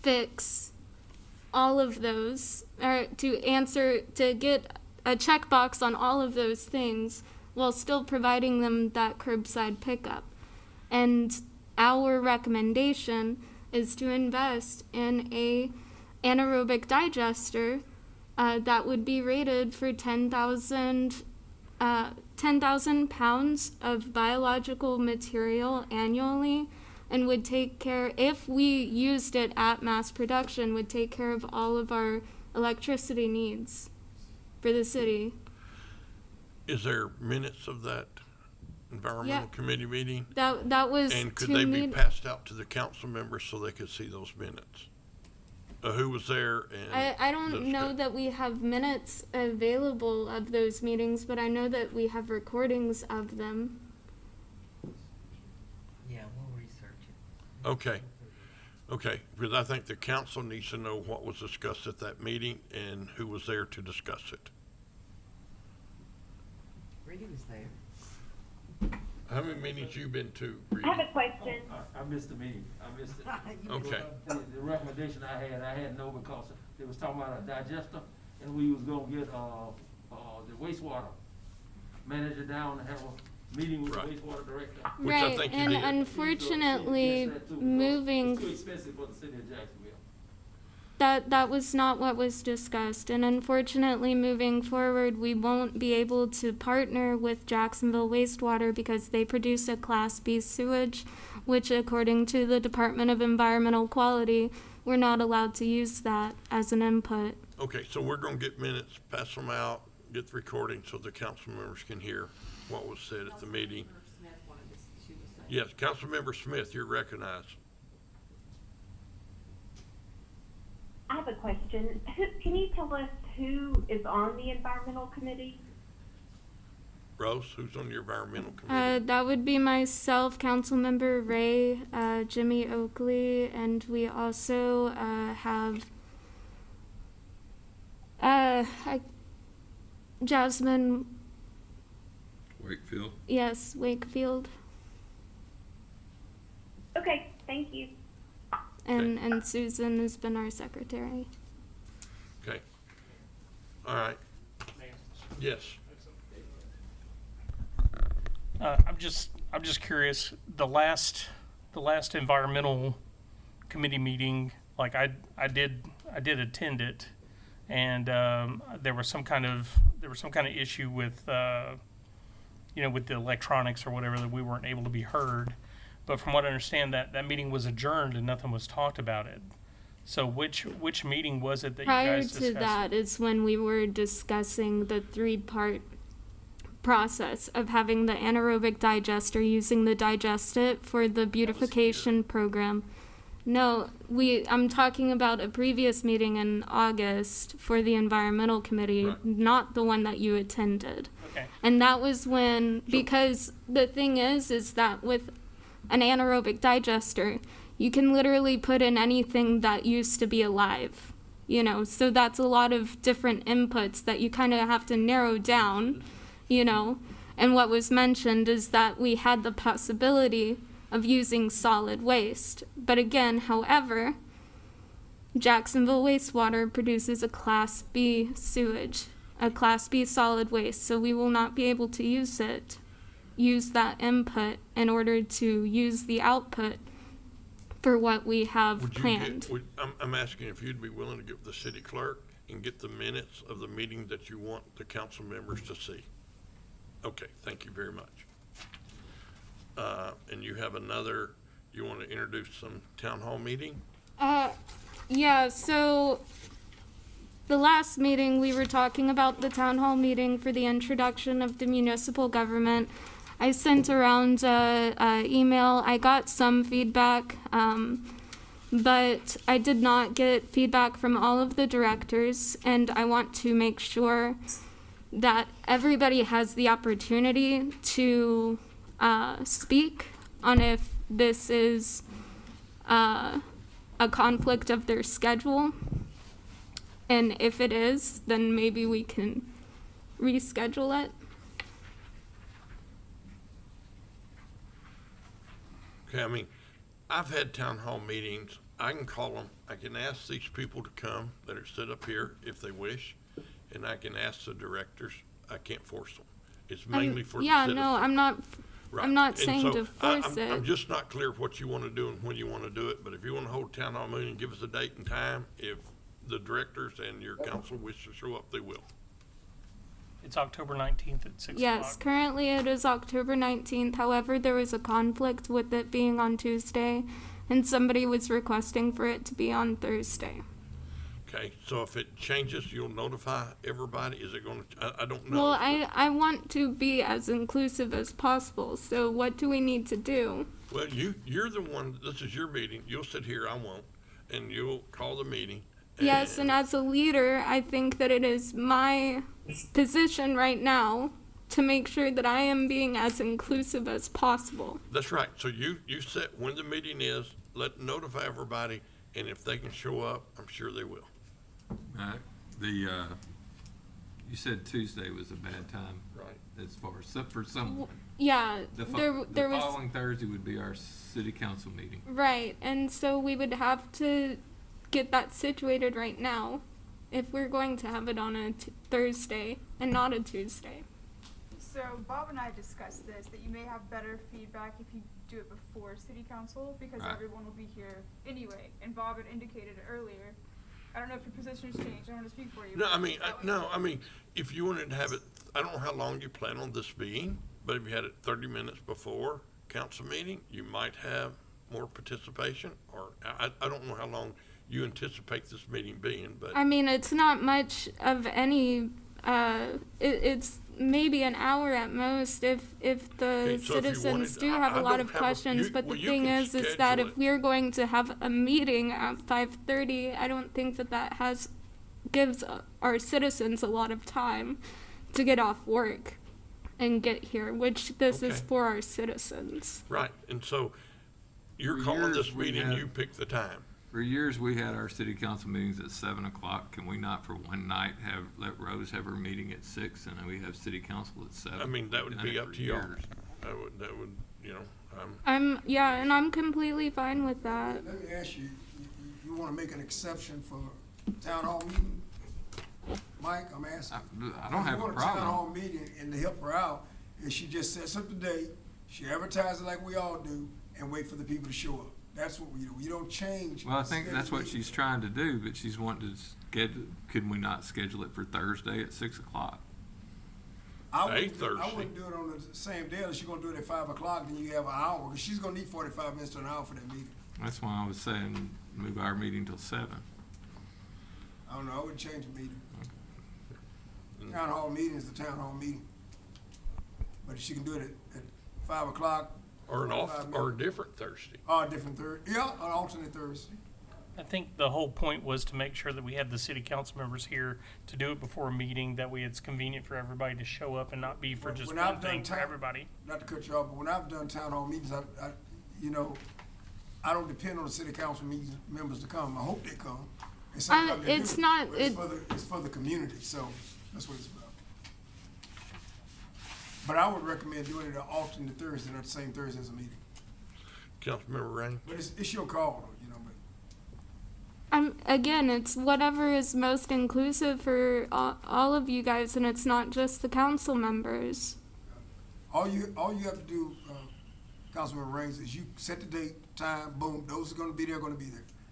fix all of those, or to get a checkbox on all of those things while still providing them that curbside pickup. And our recommendation is to invest in a anaerobic digester that would be rated for 10,000 pounds of biological material annually, and would take care, if we used it at mass production, would take care of all of our electricity needs for the city. Is there minutes of that environmental committee meeting? That was And could to they be meet- passed out to the council members so they could see those minutes? Who was there and? I don't know that we have minutes available of those meetings, but I know that we have recordings of them. Yeah, we'll research it. Okay, because I think the council needs to know what was discussed at that meeting and who was there to discuss it. Brady was there. How many meetings you been to, I Reedy? have a question. I missed the meeting, I missed it. Okay. The recommendation I had no because they was talking about a digester, and we was gonna get, the wastewater manager down and have a meeting with the Right. wastewater director. Which I Right, think you and did. unfortunately, Yes, that too, because moving It's too expensive for the city of Jacksonville. that was not what was discussed, and unfortunately, moving forward, we won't be able to partner with Jacksonville Wastewater because they produce a Class B sewage, which according to the Department of Environmental Quality, we're not allowed to use that as an input. Okay, so we're gonna get minutes, pass them out, get the recording so the council members can hear what was said at the meeting. Smith wanted to, she was saying. Yes, Councilmember Smith, you're recognized. I have a question. Can you tell us who is on the environmental committee? Rose, who's on your environmental committee? That would be myself, Councilmember Ray, Jimmy Oakley, and we also have Jasmine. Wakefield? Yes, Wakefield. Okay, thank you. And Susan has been our secretary. Okay. All right. Yes. I'm just curious. The last environmental committee meeting, like I did attend it, and there was some kind of issue with with the electronics or whatever, that we weren't able to be heard. But from what I understand, that meeting was adjourned and nothing was talked about it. So which meeting was it that Prior you guys to discussed? that is when we were discussing the 3-part process of having the anaerobic digester, using the Digestit for the beautification program. No, I'm talking about a previous meeting in August for the environmental committee, Right. not the one that you attended. Okay. And that was when, because the thing is that with an anaerobic digester, you can literally put in anything that used to be alive, so that's a lot of different inputs that you kind of have to narrow down, and what was mentioned is that we had the possibility of using solid waste. But again, however, Jacksonville Wastewater produces a Class B sewage, a Class B solid waste, so we will not be able to use that input in order to use the output for what we have planned. I'm asking if you'd be willing to give the city clerk and get the minutes of the meeting that you want the council members to see. Okay, thank you very much. And you have you want to introduce some town hall meeting? Yeah, so the last meeting, we were talking about the town hall meeting for the introduction of the municipal government. I sent around an email. I got some feedback, but I did not get feedback from all of the directors, and I want to make sure that everybody has the opportunity to speak on if this is a conflict of their schedule. And if it is, then maybe we can reschedule it. Okay, I mean, I've had town hall meetings. I can call them. I can ask these people to come that are set up here if they wish, and I can ask the directors. I can't force them. It's mainly for the citizens. No, I'm not. Right. I'm not And saying so to force it. I'm just not clear what you want to do and when you want to do it, but if you want to hold town hall meeting, give us a date and time. If the directors and your council wish to show up, they will. It's October 19th at 6 Yes, o'clock. currently it is October 19th. However, there was a conflict with it being on Tuesday, and somebody was requesting for it to be on Thursday. Okay, so if it changes, you'll notify everybody? Is it going to, I don't know. Well, I want to be as inclusive as possible, so what do we need to do? Well, you're the one, this is your meeting. You'll sit here, I won't, and you'll call the meeting. Yes, and as a leader, I think that it is my position right now to make sure that I am being as inclusive as possible. That's right. So you set when the meeting is, notify everybody, and if they can show up, I'm sure they will. You said Tuesday was a bad time. Right. As far as, for someone. Yeah, The there was. following Thursday would be our city council meeting. Right, and so we would have to get that situated right now if we're going to have it on a Thursday and not a Tuesday. So Bob and I discussed this, that you may have better feedback if you do it before city council, because Right. everyone will be here anyway, and Bob had indicated earlier. I don't know if your position has changed, I don't want to speak for you. No, but I mean, if you wanted to have it, I don't know how long you plan on this being, but if you had it 30 minutes before council meeting, you might have more participation, or I don't know how long you anticipate this meeting being, but. I mean, it's not much of any, it's maybe an hour at most if the Okay, so if you citizens wanted- do have I a lot don't of have a- questions, you- but well, the you thing can is that schedule if it. we're going to have a meeting at 5:30, I don't think that gives our citizens a lot of time to get off work and get here, which this is Okay. for our citizens. Right, and so you're For calling years, this we meeting, had- you pick the time. For years, we had our city council meetings at 7 o'clock. Can we not for one night let Rose have her meeting at 6 and then we have city council at 7? I mean, that would We've done be it up for to y'all. years. That would, you know, And I'm completely fine with that. Let me ask you, you wanna make an exception for town hall meeting? Mike, I'm asking. I don't have a If you want a problem. town hall meeting and to help her out, if she just sets up the date, she advertises like we all do, and wait for the people to show up. That's what we do. You don't change. Well, I think that's what she's trying to do, but she's wanting to schedule, could we not schedule it for Thursday at 6 o'clock? I wouldn't Eight Thursday. do it on the same day, unless you're gonna do it at 5 o'clock, then you have an hour, because she's gonna need 45 minutes to an hour for that meeting. That's why I was saying move our meeting till 7. I don't know, I wouldn't change the meeting. Town hall meeting is the town hall meeting. But if she can do it at 5 o'clock. or an off, 45 or a minutes. different Thursday. Or a different yeah, an alternate Thursday. I think the whole point was to make sure that we had the city council members here to do it before a meeting, that way it's convenient for everybody to show up and not be for just When I've one done thing for town- everybody. Not to cut you off, but when I've done town hall meetings, you know, I don't depend on the city council members to come. I hope they come. And sometimes they It's do, not- but it's for the community, so that's what it's about. But I would recommend doing it an alternate Thursday, not the same Thursday as a meeting. Councilmember Rainey? But it's your call, though, you know, but. Again, it's whatever is most inclusive for all of you guys, and it's not just the council members. All you have to do, Councilman Raines, is you set the date, time, boom, those are gonna be there,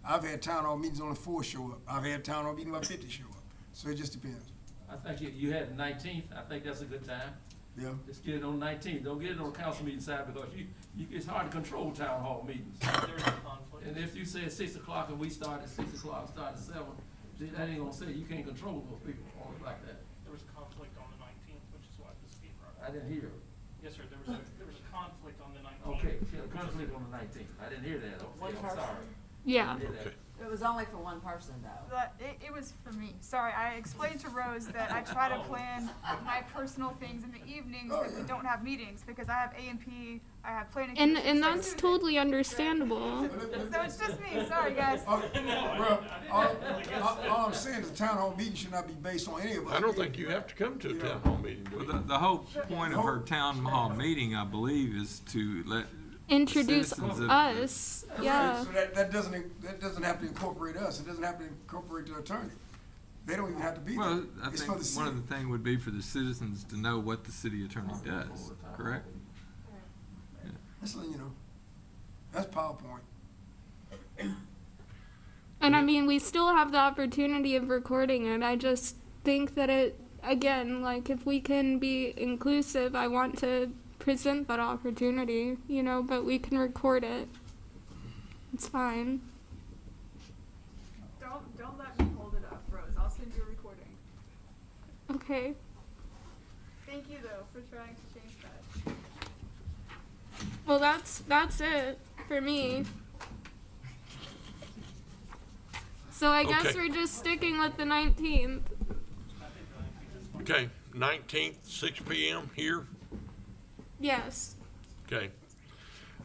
I've had town hall meetings, only 4 show up. I've had town hall meetings, about 50 show up. So it just depends. I think you had the 19th, I think that's a good time. Yeah. Just get it on the 19th, don't get it on the council meeting side, because it's hard to control town hall meetings. And if you say at 6 o'clock and we start at 6 o'clock, start at 7, that ain't gonna say, you can't control those people on it like that. There was a conflict on the 19th, which is why this is being brought I up. didn't hear. Yes, sir, there was a conflict on the 19th. Okay, she had a conflict on the 19th, I didn't hear that, One okay, I'm person. sorry. Yeah. I didn't hear that. It was only for one person, though. But it was for me. Sorry, I explained to Rose that I try to plan my personal things in the evenings that we don't have meetings, because I have A&P, I have planning. And commission, so that's Tuesday- totally understandable. So it's just me, sorry guys. Well, all I'm saying is the town hall meeting should not be based on any of us. I don't think you have to come to a town hall meeting, do Well, you? the whole point of her town hall meeting, I believe, is to let Introduce citizens of- us, yeah. So that doesn't have to incorporate us. It doesn't have to incorporate the attorney. They don't even have to be there. Well, I It's think for the one of city. the thing would be for the citizens to know what the city attorney does, correct? That's, you know, that's PowerPoint. And I mean, we still have the opportunity of recording it. I just think that again, like, if we can be inclusive, I want to present that opportunity, but we can record it. It's fine. Don't let me hold it up, Rose. I'll send you a recording. Okay. Thank you though for trying to change that. Well, that's it for me. So I guess Okay. we're just sticking with the 19th. Okay, 19th, 6 PM here? Yes. Okay.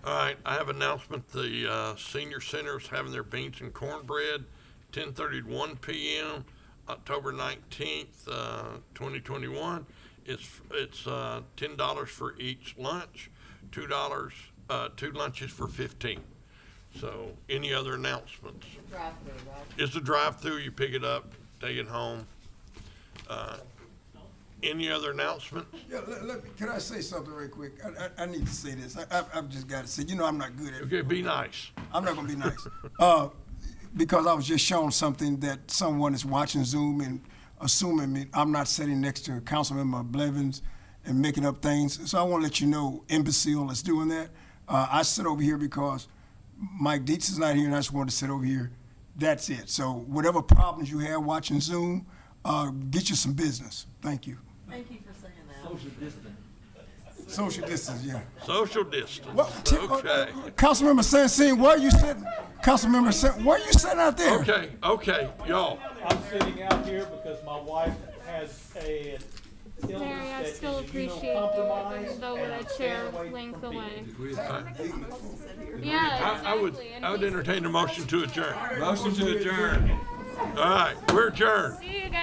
All right, I have announcement, the senior center is having their beans and cornbread, 10:30 to 1 PM, October 19th, 2021. It's $10 for each lunch, $2, 2 lunches for 15. So, any other announcements? Drive-through, right? It's a drive-through, you pick it up, take it home. Any other announcement? Yeah, can I say something real quick? I need to say this. I've just got to say, I'm not good at it. Okay, be nice. I'm not going to be nice. Because I was just shown something that someone is watching Zoom and assuming I'm not sitting next to Councilmember Blevins and making up things. So I want to let you know, imbecile is doing that. I sit over here because Mike Dietz is not here, and I just wanted to sit over here. That's it. So whatever problems you have watching Zoom, get you some business. Thank you. Thank you for saying that. So social distance. Social distance, yeah. Social distance, Okay. okay. Councilmember Sansine, where are you sitting? Councilmember San, where are you sitting out there? Okay, y'all. I'm sitting out here because my wife has a Mary, I illness still that is appreciate you, immunocompromised, even though and we're I'm a staying chair away length from away. I Yeah, would, exactly. and I would he's- entertain a motion to adjourn. Motion to adjourn. All right, we're adjourned. See you guys.